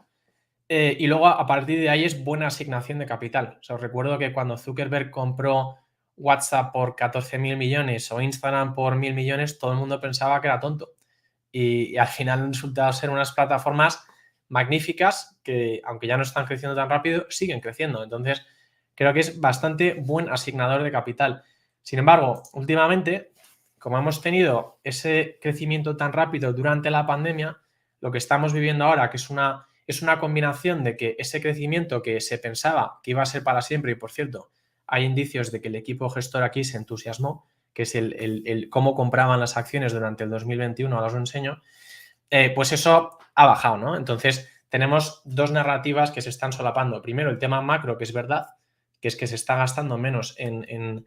Y luego a partir de ahí es buena asignación de capital. O sea, os recuerdo que cuando Zuckerberg compró WhatsApp por 14.000 millones o Instagram por 1.000 millones, todo el mundo pensaba que era tonto. Y al final han resultado ser unas plataformas magníficas que, aunque ya no están creciendo tan rápido, siguen creciendo. Entonces, creo que es bastante buen asignador de capital. Sin embargo, últimamente, como hemos tenido ese crecimiento tan rápido durante la pandemia, lo que estamos viviendo ahora, que es una combinación de que ese crecimiento que se pensaba que iba a ser para siempre, y por cierto, hay indicios de que el equipo gestor aquí se entusiasmó, que es el cómo compraban las acciones durante el 2021, ahora os lo enseño, pues eso ha bajado, ¿no? Entonces, tenemos dos narrativas que se están solapando. Primero, el tema macro, que es verdad, que es que se está gastando menos en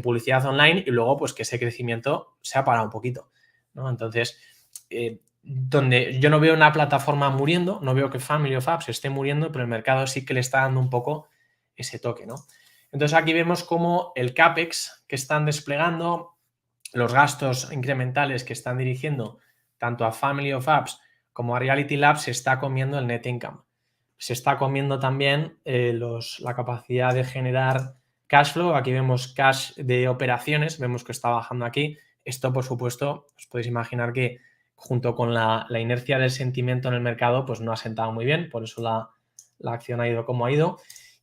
publicidad online, y luego, pues que ese crecimiento se ha parado un poquito, ¿no? Entonces, donde yo no veo una plataforma muriendo, no veo que Family of Apps esté muriendo, pero el mercado sí que le está dando un poco ese toque, ¿no? Entonces aquí vemos cómo el CAPEX que están desplegando, los gastos incrementales que están dirigiendo tanto a Family of Apps como a Reality Labs, se está comiendo el net income. Se está comiendo también la capacidad de generar cash flow. Aquí vemos cash de operaciones, vemos que está bajando aquí. Esto, por supuesto, os podéis imaginar que junto con la inercia del sentimiento en el mercado, pues no ha sentado muy bien, por eso la acción ha ido como ha ido.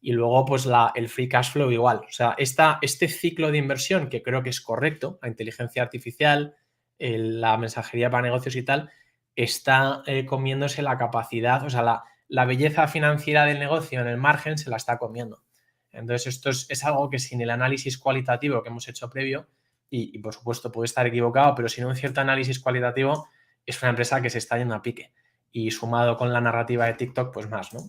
Y luego, pues el free cash flow igual. O sea, este ciclo de inversión, que creo que es correcto, la inteligencia artificial, la mensajería para negocios y tal, está comiéndose la capacidad, o sea, la belleza financiera del negocio en el margen se la está comiendo. Entonces, esto es algo que sin el análisis cualitativo que hemos hecho previo, y por supuesto puede estar equivocado, pero sin un cierto análisis cualitativo, es una empresa que se está yendo a pique. Y sumado con la narrativa de TikTok, pues más, ¿no?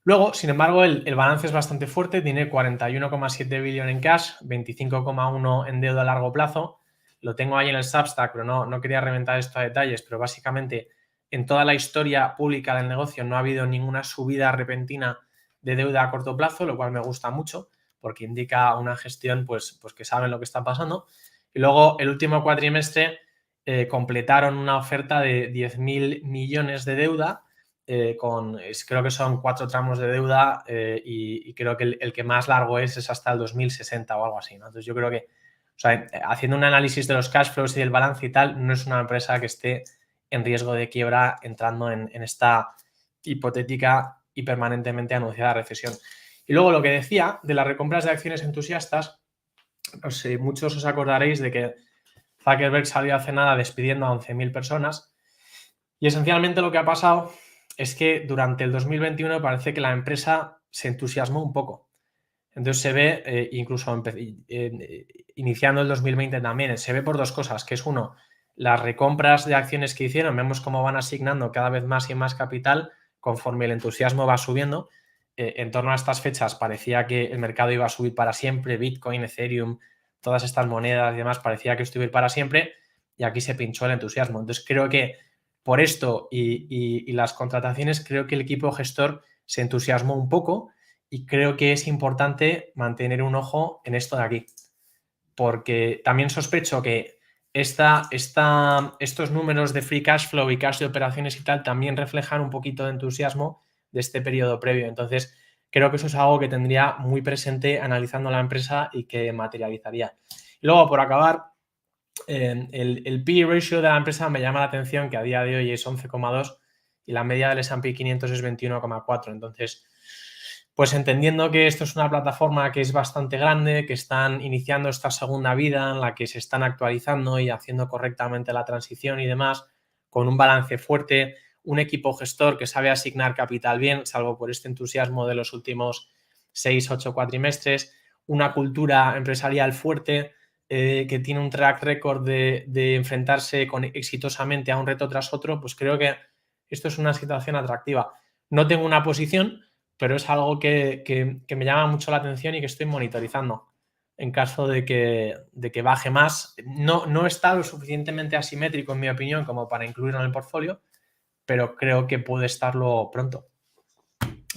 Luego, sin embargo, el balance es bastante fuerte, tiene 41,7 billones en cash, 25,1 en deuda a largo plazo. Lo tengo ahí en el Substack, pero no quería reventar esto a detalles, pero básicamente en toda la historia pública del negocio no ha habido ninguna subida repentina de deuda a corto plazo, lo cual me gusta mucho porque indica una gestión pues que saben lo que está pasando. Y luego el último cuatrimestre completaron una oferta de 10.000 millones de deuda, creo que son 4 tramos de deuda, y creo que el que más largo es hasta el 2060 o algo así, ¿no? Entonces yo creo que, o sea, haciendo un análisis de los cash flows y del balance y tal, no es una empresa que esté en riesgo de quiebra entrando en esta hipotética y permanentemente anunciada recesión. Y luego lo que decía de las recompras de acciones entusiastas, muchos os acordaréis de que Zuckerberg salió hace nada despidiendo a 11.000 personas, y esencialmente lo que ha pasado es que durante el 2021 parece que la empresa se entusiasmó un poco. Entonces se ve, incluso iniciando el 2020 también, se ve por dos cosas, que es uno, las recompras de acciones que hicieron, vemos cómo van asignando cada vez más y más capital conforme el entusiasmo va subiendo. En torno a estas fechas parecía que el mercado iba a subir para siempre, Bitcoin, Ethereum, todas estas monedas y demás, parecía que esto iba a ir para siempre, y aquí se pinchó el entusiasmo. Entonces creo que por esto y las contrataciones, creo que el equipo gestor se entusiasmó un poco, y creo que es importante mantener un ojo en esto de aquí, porque también sospecho que estos números de free cash flow y cash de operaciones y tal también reflejan un poquito de entusiasmo de este periodo previo. Entonces, creo que eso es algo que tendría muy presente analizando la empresa y que materializaría. Y luego, por acabar, el P/E ratio de la empresa me llama la atención, que a día de hoy es 11,2 y la media del S&P 500 es 21,4. Entonces, pues entendiendo que esto es una plataforma que es bastante grande, que están iniciando esta segunda vida en la que se están actualizando y haciendo correctamente la transición y demás, con un balance fuerte, un equipo gestor que sabe asignar capital bien, salvo por este entusiasmo de los últimos 6-8 cuatrimestres, una cultura empresarial fuerte, que tiene un track record de enfrentarse exitosamente a un reto tras otro, pues creo que esto es una situación atractiva. No tengo una posición, pero es algo que me llama mucho la atención y que estoy monitorizando en caso de que baje más. No está lo suficientemente asimétrico, en mi opinión, como para incluirlo en el portfolio, pero creo que puede estarlo pronto.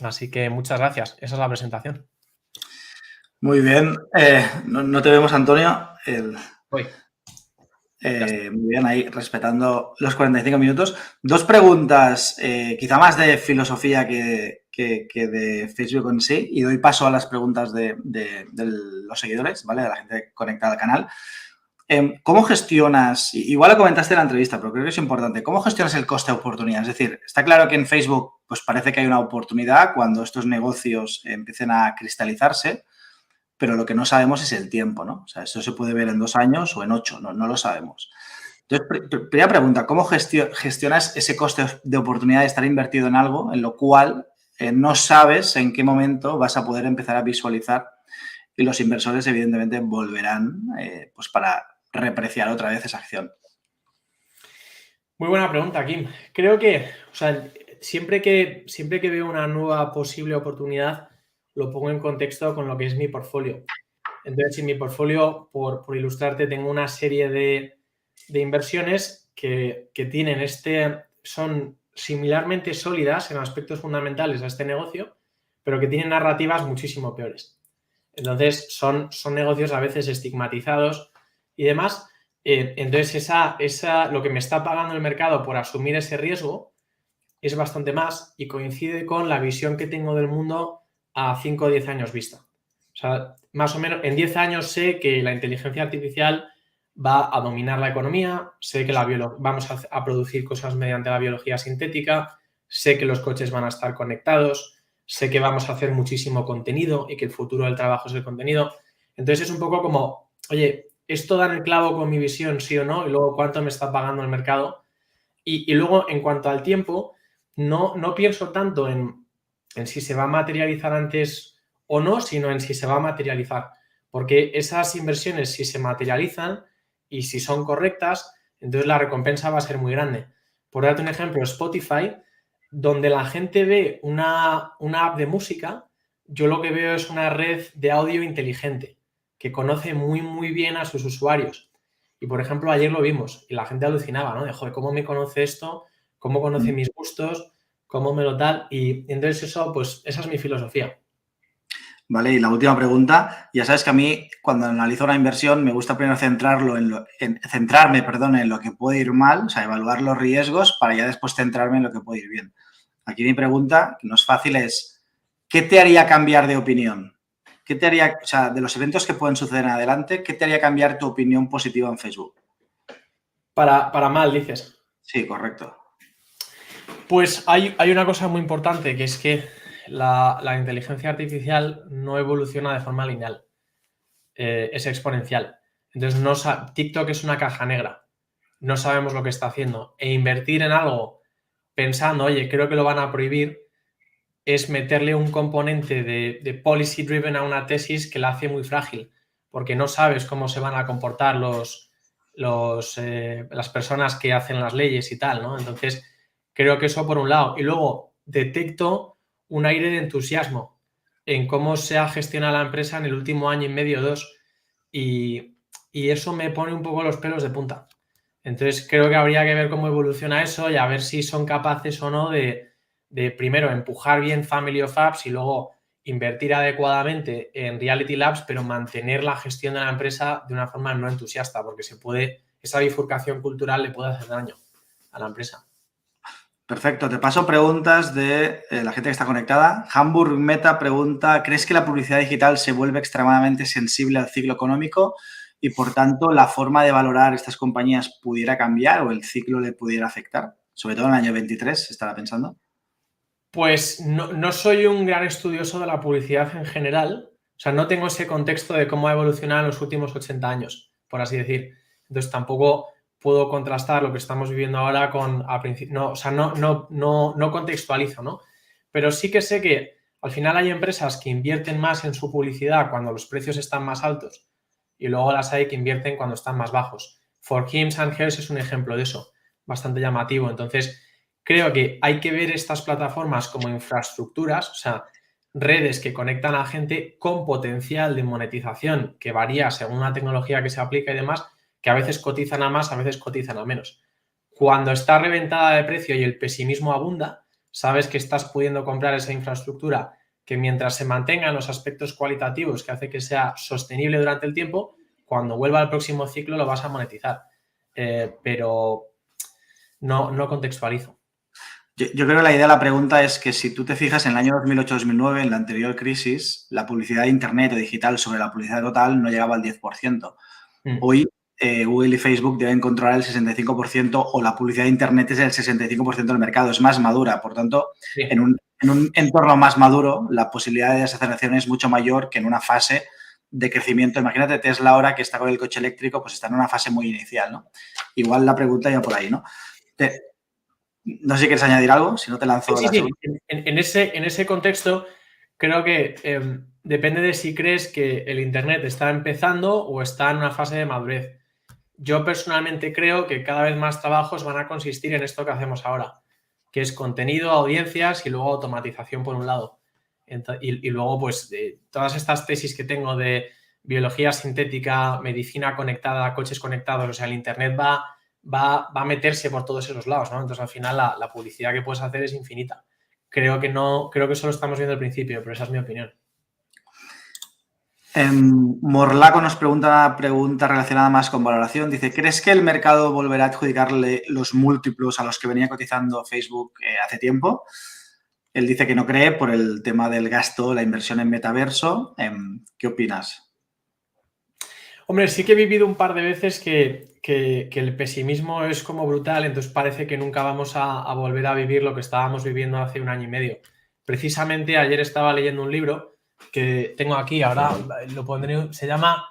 Así que muchas gracias. Esa es la presentación.
Muy bien. No te vemos, Antonio.
Voy.
Muy bien, ahí respetando los 45 minutos. Dos preguntas, quizá más de filosofía que de Facebook en sí, y doy paso a las preguntas de los seguidores, ¿vale? De la gente conectada al canal. ¿Cómo gestionas, igual lo comentaste en la entrevista, pero creo que es importante, cómo gestionas el coste de oportunidad? Es decir, está claro que en Facebook pues parece que hay una oportunidad cuando estos negocios empiecen a cristalizarse, pero lo que no sabemos es el tiempo, ¿no? O sea, eso se puede ver en 2 años o en 8, no lo sabemos. Entonces, primera pregunta, ¿cómo gestionas ese coste de oportunidad de estar invertido en algo en lo cual no sabes en qué momento vas a poder empezar a visualizar y los inversores evidentemente volverán pues para repreciar otra vez esa acción?
Muy buena pregunta, Kim. Creo que, o sea, siempre que veo una nueva posible oportunidad, lo pongo en contexto con lo que es mi portfolio. Entonces, en mi portfolio, por ilustrarte, tengo una serie de inversiones que tienen son similarmente sólidas en aspectos fundamentales a este negocio, pero que tienen narrativas muchísimo peores. Entonces, son negocios a veces estigmatizados y demás. Entonces, lo que me está pagando el mercado por asumir ese riesgo es bastante más y coincide con la visión que tengo del mundo a 5 o 10 años vista. O sea, más o menos en 10 años sé que la inteligencia artificial va a dominar la economía, sé que vamos a producir cosas mediante la biología sintética, sé que los coches van a estar conectados, sé que vamos a hacer muchísimo contenido y que el futuro del trabajo es el contenido. Entonces es un poco como, oye, ¿esto da en el clavo con mi visión, sí o no? Y luego, ¿cuánto me está pagando el mercado? Y luego, en cuanto al tiempo, no pienso tanto en si se va a materializar antes o no, sino en si se va a materializar. Porque esas inversiones, si se materializan y si son correctas, entonces la recompensa va a ser muy grande. Por darte un ejemplo, Spotify, donde la gente ve una app de música, yo lo que veo es una red de audio inteligente que conoce muy, muy bien a sus usuarios. Y, por ejemplo, ayer lo vimos y la gente alucinaba, ¿no? De, joder, ¿cómo me conoce esto? ¿Cómo conoce mis gustos? ¿Cómo me lo tal? Y entonces eso, pues esa es mi filosofía.
Vale, y la última pregunta, ya sabes que a mí cuando analizo una inversión me gusta primero centrarme, perdón, en lo que puede ir mal, o sea, evaluar los riesgos para ya después centrarme en lo que puede ir bien. Aquí mi pregunta, que no es fácil, es ¿qué te haría cambiar de opinión? ¿Qué te haría, o sea, de los eventos que pueden suceder en adelante, qué te haría cambiar tu opinión positiva en Facebook?
Para mal, dices.
Sí, correcto.
Pues hay una cosa muy importante, que es que la inteligencia artificial no evoluciona de forma lineal, es exponencial. Entonces, TikTok es una caja negra, no sabemos lo que está haciendo. E invertir en algo pensando, oye, creo que lo van a prohibir, es meterle un componente de policy driven a una tesis que la hace muy frágil, porque no sabes cómo se van a comportar las personas que hacen las leyes y tal, ¿no? Entonces, creo que eso por un lado. Y luego, detecto un aire de entusiasmo en cómo se ha gestionado la empresa en el último año y medio o dos, y eso me pone un poco los pelos de punta. Entonces, creo que habría que ver cómo evoluciona eso y a ver si son capaces o no de primero empujar bien Family of Apps y luego invertir adecuadamente en Reality Labs, pero mantener la gestión de la empresa de una forma no entusiasta, porque esa bifurcación cultural le puede hacer daño a la empresa.
Perfecto, te paso preguntas de la gente que está conectada. Hamburg Meta pregunta, ¿crees que la publicidad digital se vuelve extremadamente sensible al ciclo económico y por tanto la forma de valorar estas compañías pudiera cambiar o el ciclo le pudiera afectar? Sobre todo en el año 23, estará pensando.
Pues no soy un gran estudioso de la publicidad en general, o sea, no tengo ese contexto de cómo ha evolucionado en los últimos 80 años, por así decir. Entonces tampoco puedo contrastar lo que estamos viviendo ahora no, o sea, no contextualizo, ¿no? Pero sí que sé que al final hay empresas que invierten más en su publicidad cuando los precios están más altos y luego las hay que invierten cuando están más bajos. For Hims and Hers es un ejemplo de eso, bastante llamativo. Entonces, creo que hay que ver estas plataformas como infraestructuras, o sea, redes que conectan a gente con potencial de monetización que varía según la tecnología que se aplica y demás, que a veces cotizan a más, a veces cotizan a menos. Cuando está reventada de precio y el pesimismo abunda, sabes que estás pudiendo comprar esa infraestructura que mientras se mantengan los aspectos cualitativos que hace que sea sostenible durante el tiempo, cuando vuelva al próximo ciclo lo vas a monetizar. Pero no contextualizo.
Yo creo que la idea de la pregunta es que si tú te fijas en el año 2008-2009, en la anterior crisis, la publicidad de Internet o digital sobre la publicidad total no llegaba al 10%. Hoy Google y Facebook deben controlar el 65% o la publicidad de Internet es el 65% del mercado, es más madura. Por tanto,
Sí.
en un entorno más maduro, la posibilidad de desaceleración es mucho mayor que en una fase de crecimiento. Imagínate Tesla ahora que está con el coche eléctrico, pues está en una fase muy inicial, ¿no? Igual la pregunta ya por ahí, ¿no? No sé si quieres añadir algo, si no te lanzo la segunda.
En ese contexto, creo que depende de si crees que el Internet está empezando o está en una fase de madurez. Yo personalmente creo que cada vez más trabajos van a consistir en esto que hacemos ahora, que es contenido, audiencias y luego automatización por un lado. Y luego, pues, todas estas tesis que tengo de biología sintética, medicina conectada, coches conectados, o sea, el Internet va a meterse por todos esos lados, ¿no? Entonces, al final, la publicidad que puedes hacer es infinita. Creo que solo estamos viendo el principio, pero esa es mi opinión.
Morlaco nos pregunta una pregunta relacionada más con valoración. Dice, ¿crees que el mercado volverá a adjudicarle los múltiplos a los que venía cotizando Facebook hace tiempo? Él dice que no cree por el tema del gasto, la inversión en metaverso. ¿Qué opinas?
Hombre, sí que he vivido un par de veces que el pesimismo es como brutal, entonces parece que nunca vamos a volver a vivir lo que estábamos viviendo hace un año y medio. Precisamente ayer estaba leyendo un libro que tengo aquí, ahora lo pondré, se llama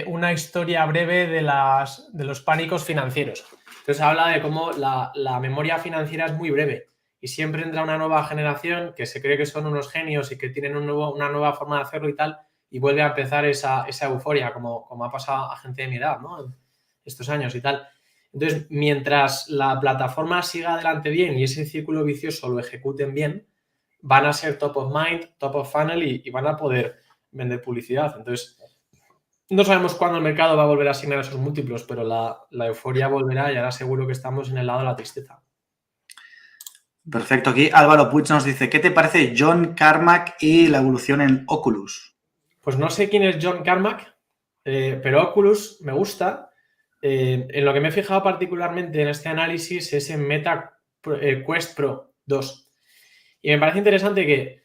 Una historia breve de los pánicos financieros. Entonces habla de cómo la memoria financiera es muy breve y siempre entra una nueva generación que se cree que son unos genios y que tienen una nueva forma de hacerlo y tal, y vuelve a empezar esa euforia, como ha pasado a gente de mi edad, ¿no? En estos años y tal. Entonces, mientras la plataforma siga adelante bien y ese círculo vicioso lo ejecuten bien, van a ser top of mind, top of funnel y van a poder vender publicidad. Entonces, no sabemos cuándo el mercado va a volver a asignar esos múltiplos, pero la euforia volverá y ahora seguro que estamos en el lado de la tristeza.
Perfecto. Aquí Álvaro Puig nos dice, ¿qué te parece John Carmack y la evolución en Oculus?
Pues no sé quién es John Carmack, pero Oculus me gusta. En lo que me he fijado particularmente en este análisis es en Meta Quest Pro 2. Y me parece interesante que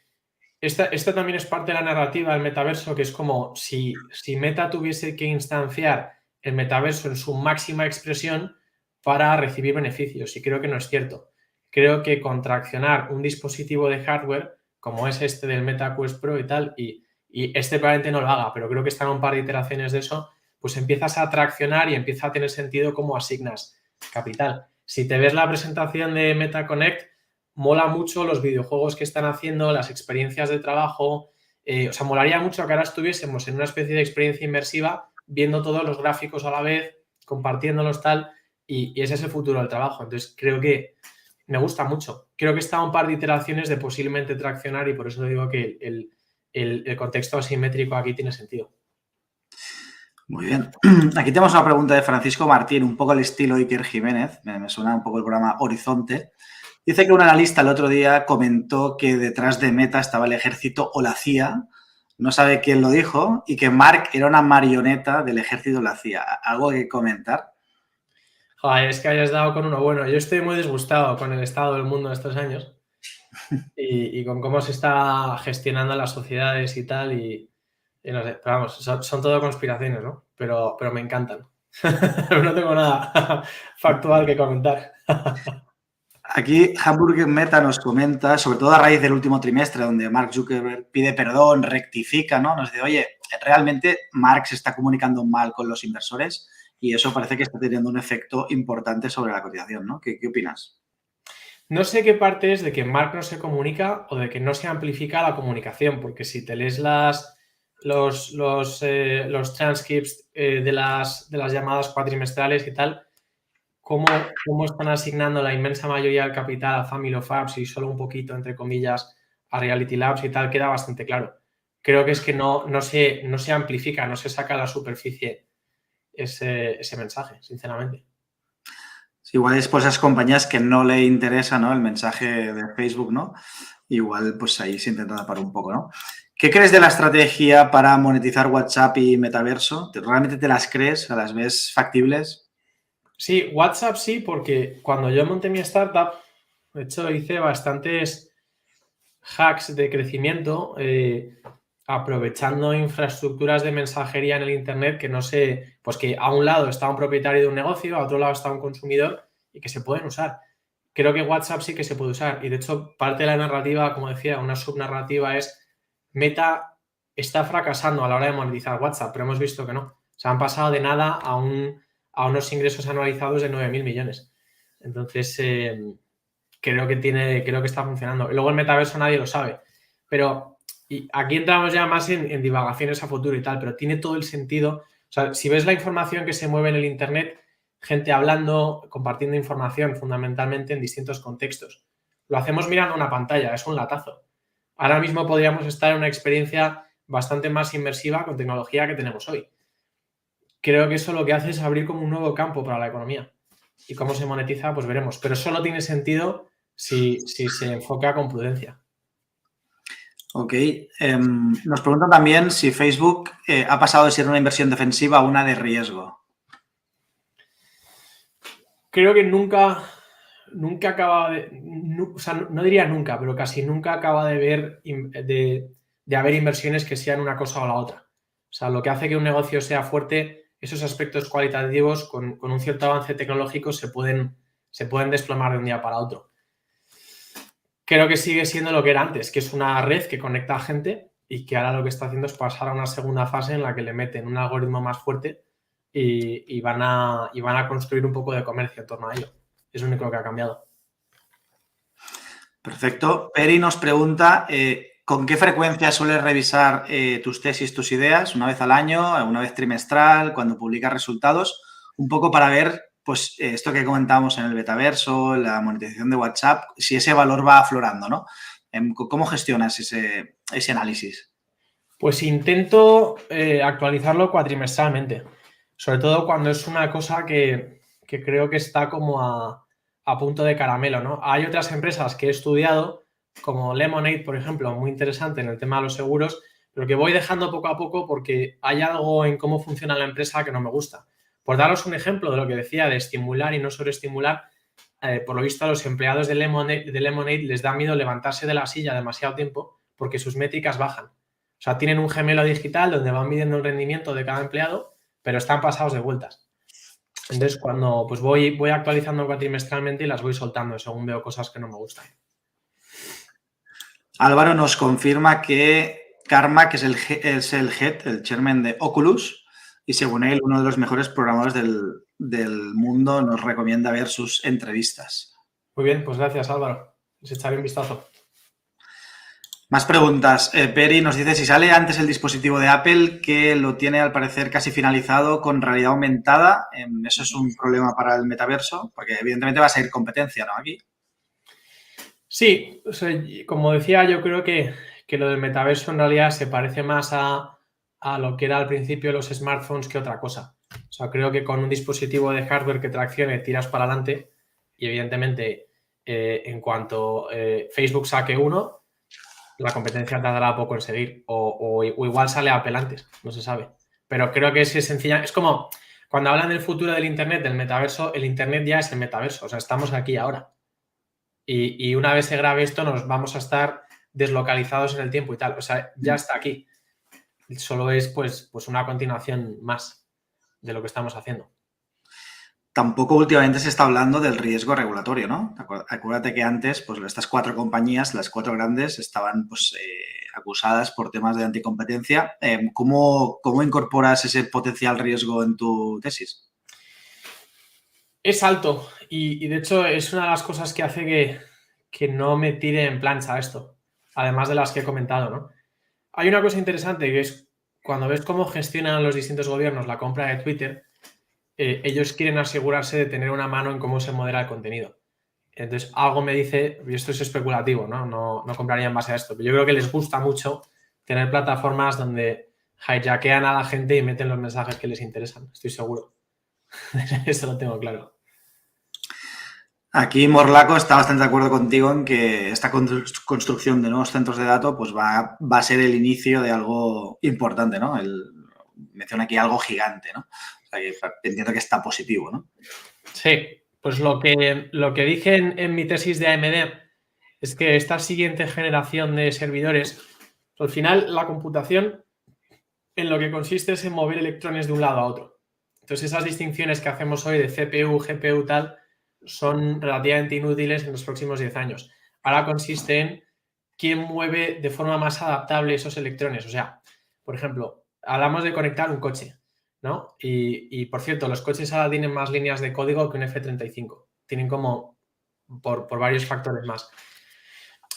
esta también es parte de la narrativa del metaverso, que es como si Meta tuviese que instanciar el metaverso en su máxima expresión para recibir beneficios. Y creo que no es cierto. Creo que con traccionar un dispositivo de hardware, como es este del Meta Quest Pro y tal, y este probablemente no lo haga, pero creo que están un par de iteraciones de eso, pues empiezas a traccionar y empieza a tener sentido cómo asignas capital. Si te ves la presentación de Meta Connect, mola mucho los videojuegos que están haciendo, las experiencias de trabajo. O sea, molaría mucho que ahora estuviésemos en una especie de experiencia inmersiva, viendo todos los gráficos a la vez, compartiéndolos tal, y ese es el futuro del trabajo. Entonces, creo que me gusta mucho. Creo que está un par de iteraciones de posiblemente traccionar y por eso digo que el contexto asimétrico aquí tiene sentido.
Muy bien. Aquí tenemos una pregunta de Francisco Martín, un poco al estilo Iker Jiménez. Me suena un poco el programa Horizonte. Dice que un analista el otro día comentó que detrás de Meta estaba el ejército o la CIA. No sabe quién lo dijo y que Mark era una marioneta del ejército o la CIA. ¿Algo que comentar?
Joder, es que hayas dado con uno bueno. Yo estoy muy disgustado con el estado del mundo estos años y con cómo se está gestionando las sociedades y tal. Y no sé, pero vamos, son todo conspiraciones, ¿no? Pero me encantan. No tengo nada factual que comentar.
Aquí Hamburger Meta nos comenta, sobre todo a raíz del último trimestre, donde Mark Zuckerberg pide perdón, rectifica, ¿no? Nos dice, oye, realmente Mark se está comunicando mal con los inversores y eso parece que está teniendo un efecto importante sobre la cotización, ¿no? ¿Qué opinas?
No sé qué parte es de que Mark no se comunica o de que no se amplifica la comunicación, porque si te lees los transcripts de las llamadas cuatrimestrales y tal, cómo están asignando la inmensa mayoría del capital a Family of Apps y solo un poquito, entre comillas, a Reality Labs y tal, queda bastante claro. Creo que es que no se amplifica, no se saca a la superficie ese mensaje, sinceramente.
Igual es por esas compañías que no le interesa, ¿no? El mensaje de Facebook, ¿no? igual pues ahí se intenta tapar un poco, ¿no? ¿Qué crees de la estrategia para monetizar WhatsApp y Metaverso? ¿Realmente te las crees? ¿Las ves factibles?
Sí, WhatsApp sí, porque cuando yo monté mi startup, de hecho hice bastantes hacks de crecimiento aprovechando infraestructuras de mensajería en el Internet que no sé, pues que a un lado está un propietario de un negocio, a otro lado está un consumidor y que se pueden usar. Creo que WhatsApp sí que se puede usar y de hecho parte de la narrativa, como decía, una subnarrativa es Meta está fracasando a la hora de monetizar WhatsApp, pero hemos visto que no. Se han pasado de nada a unos ingresos anualizados de 9.000 millones. Entonces, creo que está funcionando. Y luego el metaverso nadie lo sabe. Pero y aquí entramos ya más en divagaciones a futuro y tal, pero tiene todo el sentido. O sea, si ves la información que se mueve en el Internet, gente hablando, compartiendo información fundamentalmente en distintos contextos. Lo hacemos mirando una pantalla, es un latazo. Ahora mismo podríamos estar en una experiencia bastante más inmersiva con tecnología que tenemos hoy. Creo que eso lo que hace es abrir como un nuevo campo para la economía. Y cómo se monetiza, pues veremos. Pero solo tiene sentido si se enfoca con prudencia.
Ok. Nos preguntan también si Facebook ha pasado de ser una inversión defensiva a una de riesgo.
Creo que nunca acaba de... o sea, no diría nunca, pero casi nunca acaba de ver de haber inversiones que sean una cosa o la otra. O sea, lo que hace que un negocio sea fuerte, esos aspectos cualitativos con un cierto avance tecnológico se pueden desplomar de un día para otro. Creo que sigue siendo lo que era antes, que es una red que conecta a gente y que ahora lo que está haciendo es pasar a una segunda fase en la que le meten un algoritmo más fuerte y van a construir un poco de comercio en torno a ello. Es lo único que ha cambiado.
Perfecto. Peri nos pregunta, ¿con qué frecuencia sueles revisar tus tesis, tus ideas? ¿Una vez al año, una vez trimestral, cuando publicas resultados? Un poco para ver, pues, esto que comentamos en el Betaverso, la monetización de WhatsApp, si ese valor va aflorando, ¿no? ¿Cómo gestionas ese análisis?
Pues intento actualizarlo cuatrimestralmente, sobre todo cuando es una cosa que creo que está como a punto de caramelo, ¿no? Hay otras empresas que he estudiado, como Lemonade, por ejemplo, muy interesante en el tema de los seguros, pero que voy dejando poco a poco porque hay algo en cómo funciona la empresa que no me gusta. Por daros un ejemplo de lo que decía de estimular y no sobreestimular, por lo visto a los empleados de Lemonade les da miedo levantarse de la silla demasiado tiempo porque sus métricas bajan. O sea, tienen un gemelo digital donde van midiendo el rendimiento de cada empleado, pero están pasados de vueltas. Entonces, cuando pues voy actualizando cuatrimestralmente y las voy soltando según veo cosas que no me gustan.
Álvaro nos confirma que Karma, que es el head, el chairman de Oculus, y según él, uno de los mejores programadores del mundo, nos recomienda ver sus entrevistas.
Muy bien, pues gracias, Álvaro. Les echaré un vistazo.
Más preguntas. Peri nos dice si sale antes el dispositivo de Apple, que lo tiene al parecer casi finalizado con realidad aumentada. Eso es un problema para el metaverso, porque evidentemente va a ser competencia, ¿no? Aquí.
Sí, o sea, como decía, yo creo que lo del metaverso en realidad se parece más a lo que era al principio los smartphones que otra cosa. O sea, creo que con un dispositivo de hardware que traccione tiras para adelante y evidentemente en cuanto Facebook saque uno, la competencia tardará poco en seguir o igual sale Apple antes, no se sabe. Pero creo que es sencilla. Es como cuando hablan del futuro del Internet, del metaverso, el Internet ya es el metaverso, o sea, estamos aquí ahora. Y una vez se grabe esto nos vamos a estar deslocalizados en el tiempo y tal. O sea, ya está aquí. Solo es pues una continuación más de lo que estamos haciendo.
Tampoco últimamente se está hablando del riesgo regulatorio, ¿no? Acuérdate que antes, pues estas 4 compañías, las 4 grandes, estaban pues, acusadas por temas de anticompetencia. ¿Cómo incorporas ese potencial riesgo en tu tesis?
Es alto y de hecho es una de las cosas que hace que no me tire en plancha esto, además de las que he comentado, ¿no? Hay una cosa interesante que es cuando ves cómo gestionan los distintos gobiernos la compra de Twitter, ellos quieren asegurarse de tener una mano en cómo se modera el contenido. Entonces, algo me dice, y esto es especulativo, ¿no? No compraría en base a esto, pero yo creo que les gusta mucho tener plataformas donde hijackean a la gente y meten los mensajes que les interesan, estoy seguro. Eso lo tengo claro.
Aquí Morlaco está bastante de acuerdo contigo en que esta construcción de nuevos centros de datos pues va a ser el inicio de algo importante, ¿no? Menciona aquí algo gigante, ¿no? O sea, que entiendo que está positivo, ¿no?
Sí, pues lo que dije en mi tesis de AMD es que esta siguiente generación de servidores, al final la computación en lo que consiste es en mover electrones de un lado a otro. Entonces esas distinciones que hacemos hoy de CPU, GPU, tal, son relativamente inútiles en los próximos 10 años. Ahora consiste en quién mueve de forma más adaptable esos electrones. O sea, por ejemplo, hablamos de conectar un coche, ¿no? Y por cierto, los coches ahora tienen más líneas de código que un F-35. Tienen como por varios factores más.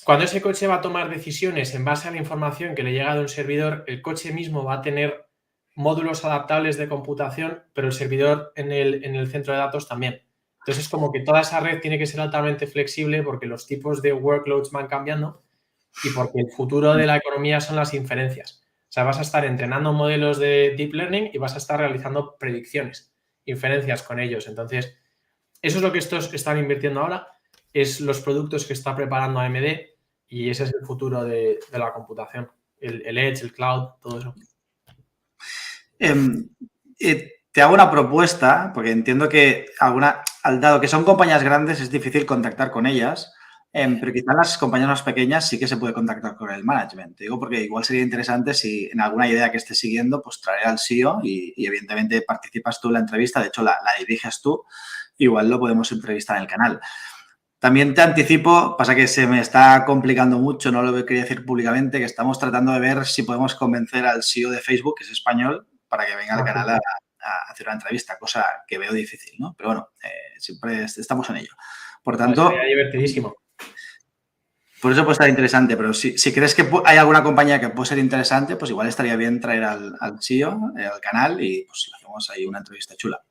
Cuando ese coche va a tomar decisiones en base a la información que le llega de un servidor, el coche mismo va a tener módulos adaptables de computación, pero el servidor en el centro de datos también. Entonces, es como que toda esa red tiene que ser altamente flexible porque los tipos de workloads van cambiando y porque el futuro de la economía son las inferencias. O sea, vas a estar entrenando modelos de deep learning y vas a estar realizando predicciones, inferencias con ellos. Entonces, eso es lo que estos están invirtiendo ahora, es los productos que está preparando AMD y ese es el futuro de la computación. El Edge, el Cloud, todo eso.
Te hago una propuesta, porque entiendo que dado que son compañías grandes, es difícil contactar con ellas, pero quizás las compañías más pequeñas sí que se puede contactar con el management. Te digo porque igual sería interesante si en alguna idea que estés siguiendo, pues traer al CEO y evidentemente participas tú en la entrevista, de hecho la diriges tú, igual lo podemos entrevistar en el canal. También te anticipo, pasa que se me está complicando mucho, no lo quería decir públicamente, que estamos tratando de ver si podemos convencer al CEO de Facebook, que es español, para que venga al canal a hacer una entrevista, cosa que veo difícil, ¿no? Pero bueno, siempre estamos en ello. Por tanto,
sería divertidísimo.
Por eso puede estar interesante, pero si crees que hay alguna compañía que puede ser interesante, pues igual estaría bien traer al CEO, al canal, y pues hacemos ahí una entrevista chula.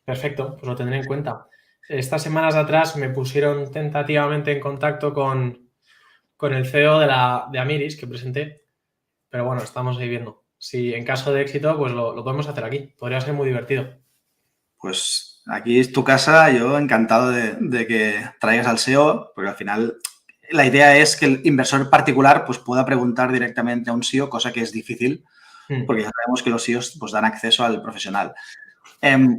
Perfecto, pues lo tendré en cuenta. Estas semanas atrás me pusieron tentativamente en contacto con el CEO de Amiris que presenté, pero bueno, estamos ahí viendo. Si en caso de éxito, pues lo podemos hacer aquí. Podría ser muy divertido.
Pues aquí es tu casa, yo encantado de que traigas al CEO, porque al final la idea es que el inversor particular pues, pueda preguntar directamente a un CEO, cosa que es difícil, porque ya sabemos que los CEOs pues, dan acceso al profesional.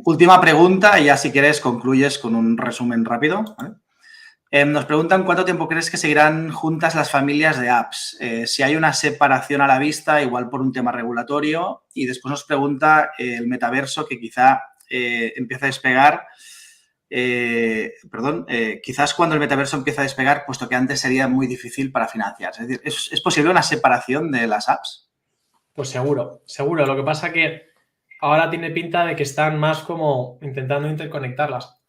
Última pregunta, y ya si quieres concluyes con un resumen rápido. ¿Vale? Nos preguntan cuánto tiempo crees que seguirán juntas las familias de apps. Si hay una separación a la vista, igual por un tema regulatorio. Y después nos pregunta el metaverso que quizá empieza a despegar. Quizás cuando el metaverso empieza a despegar, puesto que antes sería muy difícil para financiarse. Es decir, ¿es posible una separación de las apps?
Pues seguro, seguro. Lo que pasa que ahora tiene pinta de que están más como intentando interconectarlas.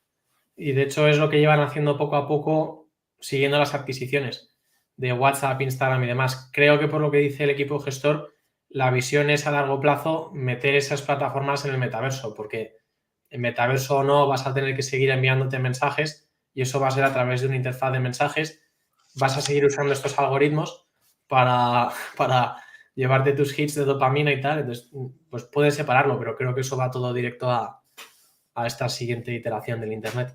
Y de hecho es lo que llevan haciendo poco a poco, siguiendo las adquisiciones de WhatsApp, Instagram y demás. Creo que por lo que dice el equipo gestor, la visión es a largo plazo meter esas plataformas en el metaverso, porque en metaverso o no vas a tener que seguir enviándote mensajes y eso va a ser a través de una interfaz de mensajes. Vas a seguir usando estos algoritmos para llevarte tus hits de dopamina y tal. Entonces, pues puedes separarlo, pero creo que eso va todo directo a esta siguiente iteración del Internet.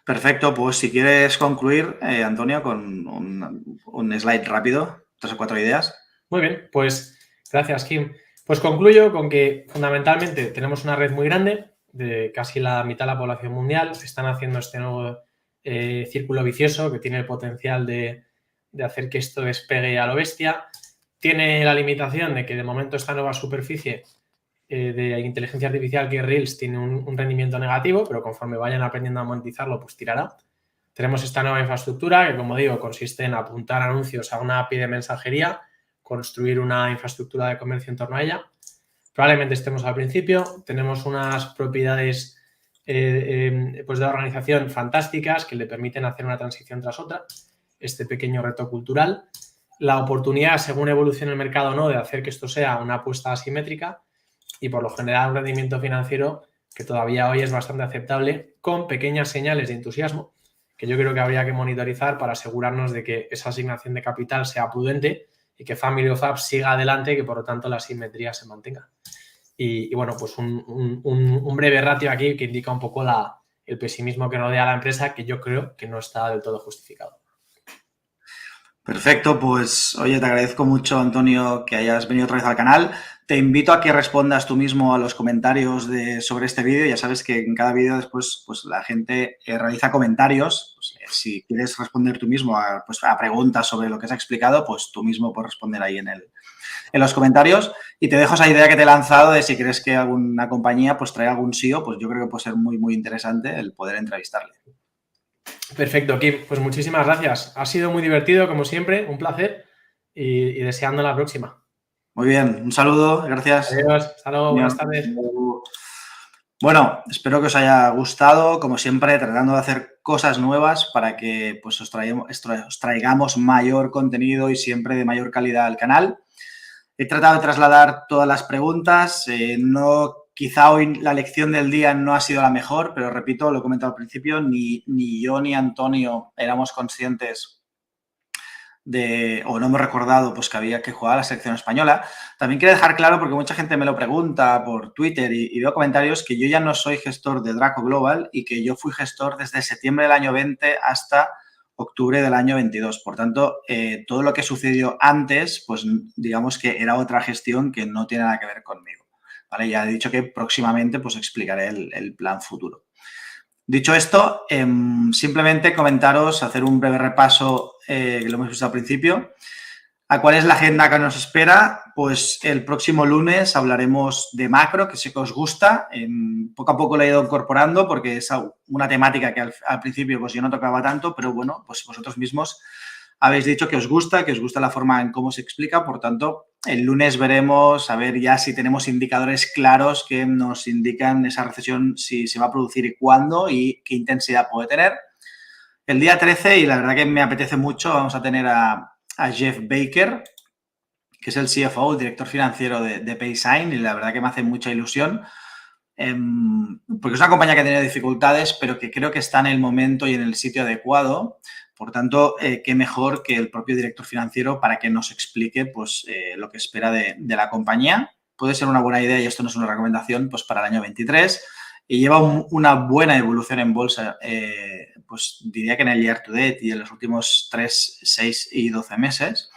Perfecto, pues si quieres concluir, Antonio, con un slide rápido, 3 o 4 ideas.
Muy bien, pues gracias, Kim. Pues concluyo con que fundamentalmente tenemos una red muy grande, de casi la mitad de la población mundial. Están haciendo este nuevo círculo vicioso que tiene el potencial de hacer que esto despegue a lo bestia. Tiene la limitación de que de momento esta nueva superficie de inteligencia artificial que Reels tiene un rendimiento negativo, pero conforme vayan aprendiendo a monetizarlo, pues tirará. Tenemos esta nueva infraestructura que, como digo, consiste en apuntar anuncios a una API de mensajería, construir una infraestructura de comercio en torno a ella. Probablemente estemos al principio. Tenemos unas propiedades pues de organización fantásticas que le permiten hacer una transición tras otra. Este pequeño reto cultural. La oportunidad, según evolucione el mercado, ¿no?, de hacer que esto sea una apuesta asimétrica y, por lo general, un rendimiento financiero que todavía hoy es bastante aceptable, con pequeñas señales de entusiasmo que yo creo que habría que monitorizar para asegurarnos de que esa asignación de capital sea prudente y que Family of Apps siga adelante y que, por lo tanto, la simetría se mantenga. Y bueno, pues un breve ratio aquí que indica un poco el pesimismo que rodea a la empresa, que yo creo que no está del todo justificado.
Perfecto, pues oye, te agradezco mucho, Antonio, que hayas venido otra vez al canal. Te invito a que respondas tú mismo a los comentarios sobre este vídeo. Ya sabes que en cada vídeo después pues, la gente realiza comentarios. Pues, si quieres responder tú mismo a preguntas sobre lo que se ha explicado, pues tú mismo puedes responder ahí en los comentarios. Y te dejo esa idea que te he lanzado de si crees que alguna compañía pues traiga algún CEO, pues yo creo que puede ser muy, muy interesante el poder entrevistarle.
Perfecto, Kim. Pues muchísimas gracias. Ha sido muy divertido, como siempre, un placer y deseando la próxima.
Muy bien, un saludo, gracias.
Adiós, hasta luego, buenas tardes.
Bueno, espero que os haya gustado, como siempre, tratando de hacer cosas nuevas para que pues, os traigamos mayor contenido y siempre de mayor calidad al canal. He tratado de trasladar todas las preguntas, quizá hoy la lección del día no ha sido la mejor, pero repito, lo he comentado al principio, ni yo ni Antonio éramos conscientes o no hemos recordado pues, que había que jugar a la selección española. También quiero dejar claro, porque mucha gente me lo pregunta por Twitter y veo comentarios, que yo ya no soy gestor de Draco Global y que yo fui gestor desde septiembre del año 20 hasta octubre del año 22. Por tanto, todo lo que sucedió antes, pues digamos que era otra gestión que no tiene nada que ver conmigo. ¿Vale? Ya he dicho que próximamente pues explicaré el plan futuro. Dicho esto, simplemente comentaros, hacer un breve repaso, que lo hemos visto al principio, a cuál es la agenda que nos espera. Pues el próximo lunes hablaremos de macro, que sé que os gusta. Poco a poco la he ido incorporando porque es una temática que al principio pues yo no tocaba tanto, pero bueno, pues vosotros mismos habéis dicho que os gusta la forma en cómo se explica. Por tanto, el lunes veremos a ver ya si tenemos indicadores claros que nos indican esa recesión, si se va a producir y cuándo y qué intensidad puede tener. El día 13, y la verdad que me apetece mucho, vamos a tener a Jeff Baker, que es el CFO, el director financiero de Paysign, y la verdad que me hace mucha ilusión, porque es una compañía que ha tenido dificultades, pero que creo que está en el momento y en el sitio adecuado. Por tanto, qué mejor que el propio director financiero para que nos explique pues, lo que espera de la compañía. Puede ser una buena idea, y esto no es una recomendación, pues para el año 23. Y lleva una buena evolución en bolsa, pues diría que en el year to date y en los últimos 3, 6 y 12 meses.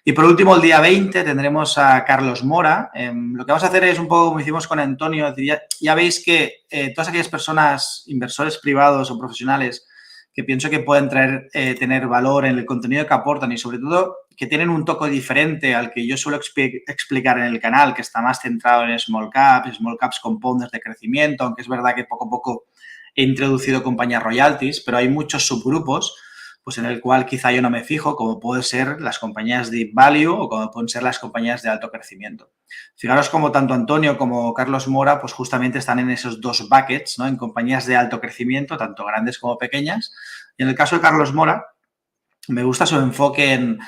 Y por último, el día 20 tendremos a Carlos Mora. Lo que vamos a hacer es un poco como hicimos con Antonio. Ya veis que todas aquellas personas, inversores privados o profesionales, que pienso que pueden tener valor en el contenido que aportan y sobre todo que tienen un toque diferente al que yo suelo explicar en el canal, que está más centrado en small caps compounders de crecimiento, aunque es verdad que poco a poco he introducido compañías royalties, pero hay muchos subgrupos pues en el cual quizá yo no me fijo, como pueden ser las compañías de deep value o como pueden ser las compañías de alto crecimiento. Fijaros como tanto Antonio como Carlos Mora pues justamente están en esos dos buckets, ¿no? En compañías de alto crecimiento, tanto grandes como pequeñas. Y en el caso de Carlos Mora, me gusta su enfoque en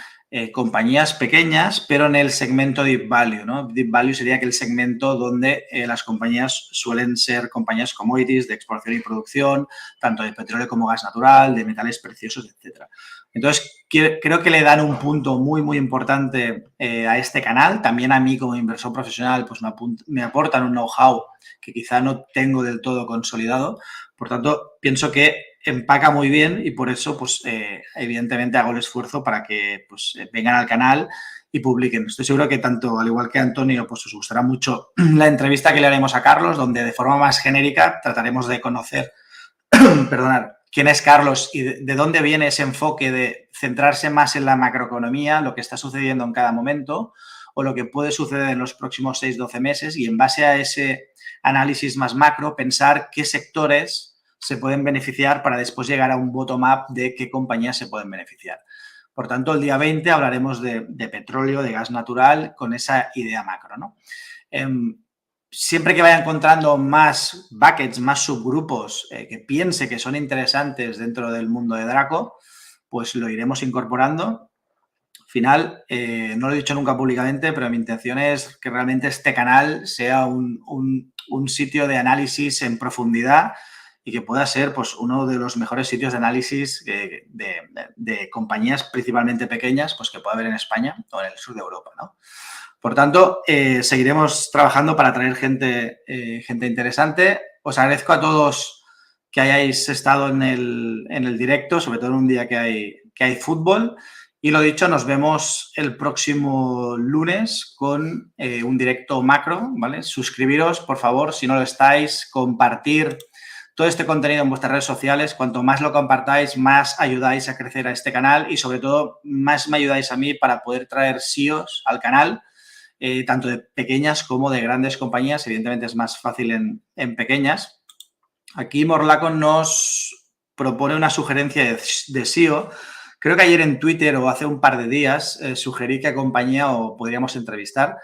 compañías pequeñas, pero en el segmento Deep Value, ¿no? Deep Value sería aquel segmento donde las compañías suelen ser compañías commodities de exploración y producción, tanto de petróleo como gas natural, de metales preciosos, etcétera. Entonces, creo que le dan un punto muy, muy importante a este canal. También a mí, como inversor profesional, pues me aportan un know-how que quizá no tengo del todo consolidado. Por tanto, pienso que empaca muy bien y por eso, pues, evidentemente hago el esfuerzo para que pues, vengan al canal y publiquen. Estoy seguro que tanto, al igual que a Antonio, pues os gustará mucho la entrevista que le haremos a Carlos, donde de forma más genérica trataremos de conocer, perdonad, quién es Carlos y de dónde viene ese enfoque de centrarse más en la macroeconomía, lo que está sucediendo en cada momento o lo que puede suceder en los próximos 6-12 meses y en base a ese análisis más macro, pensar qué sectores se pueden beneficiar para después llegar a un bottom-up de qué compañías se pueden beneficiar. Por tanto, el día 20 hablaremos de petróleo, de gas natural, con esa idea macro, ¿no? Siempre que vaya encontrando más buckets, más subgrupos que piense que son interesantes dentro del mundo de Draco, pues lo iremos incorporando. Al final, no lo he dicho nunca públicamente, pero mi intención es que realmente este canal sea un sitio de análisis en profundidad y que pueda ser pues, uno de los mejores sitios de análisis de compañías principalmente pequeñas pues, que pueda haber en España o en el sur de Europa, ¿no? Por tanto, seguiremos trabajando para traer gente interesante. Os agradezco a todos que hayáis estado en el directo, sobre todo en un día que hay fútbol. Y lo dicho, nos vemos el próximo lunes con un directo macro, ¿vale? Suscribiros, por favor, si no lo estáis, compartir todo este contenido en vuestras redes sociales. Cuanto más lo compartáis, más ayudáis a crecer a este canal y, sobre todo, más me ayudáis a mí para poder traer SEOs al canal, tanto de pequeñas como de grandes compañías. Evidentemente es más fácil en pequeñas. Aquí Morlaco nos propone una sugerencia de SEO. Creo que ayer en Twitter o hace un par de días sugerí qué compañía o podríamos entrevistar.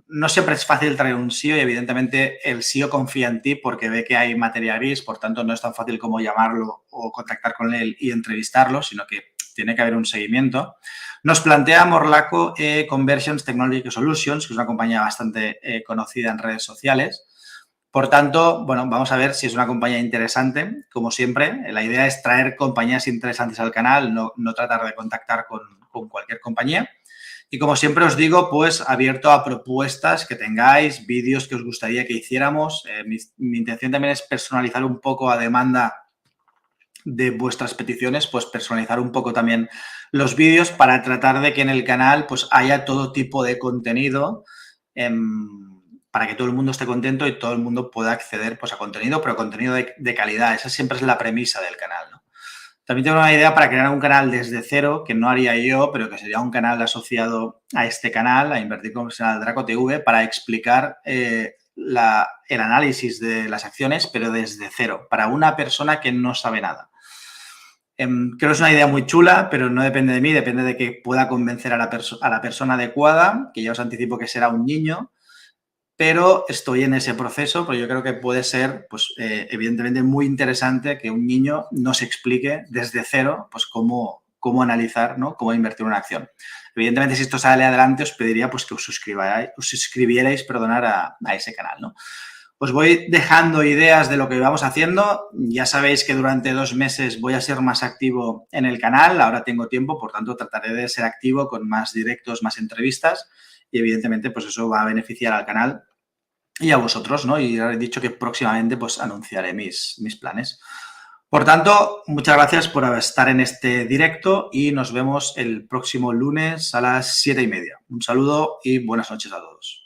No siempre es fácil traer un SEO y, evidentemente, el SEO confía en ti porque ve que hay materia gris, por tanto, no es tan fácil como llamarlo o contactar con él y entrevistarlo, sino que tiene que haber un seguimiento. Nos plantea Morlaco Conversions Technology Solutions, que es una compañía bastante conocida en redes sociales. Por tanto, bueno, vamos a ver si es una compañía interesante. Como siempre, la idea es traer compañías interesantes al canal, no tratar de contactar con cualquier compañía. Y como siempre os digo, pues abierto a propuestas que tengáis, vídeos que os gustaría que hiciéramos. Mi intención también es personalizar un poco a demanda de vuestras peticiones, pues personalizar un poco también los vídeos para tratar de que en el canal pues haya todo tipo de contenido para que todo el mundo esté contento y todo el mundo pueda acceder pues a contenido, pero contenido de calidad. Esa siempre es la premisa del canal, ¿no? También tengo una idea para crear un canal desde cero, que no haría yo, pero que sería un canal asociado a este canal, a Invertir Profesional Draco TV, para explicar el análisis de las acciones, pero desde cero, para una persona que no sabe nada. Creo que es una idea muy chula, pero no depende de mí, depende de que pueda convencer a la persona adecuada, que ya os anticipo que será un niño, pero estoy en ese proceso, pero yo creo que puede ser, pues, evidentemente muy interesante que un niño nos explique desde cero, pues, cómo analizar, ¿no? Cómo invertir una acción. Evidentemente, si esto sale adelante, os pediría, pues, que os suscribierais, a ese canal, ¿no? Os voy dejando ideas de lo que vamos haciendo. Ya sabéis que durante 2 meses voy a ser más activo en el canal. Ahora tengo tiempo, por tanto, trataré de ser activo con más directos, más entrevistas. Y, evidentemente, pues eso va a beneficiar al canal y a vosotros, ¿no? Y he dicho que próximamente pues anunciaré mis planes. Por tanto, muchas gracias por estar en este directo y nos vemos el próximo lunes a las 7:30. Un saludo y buenas noches a todos.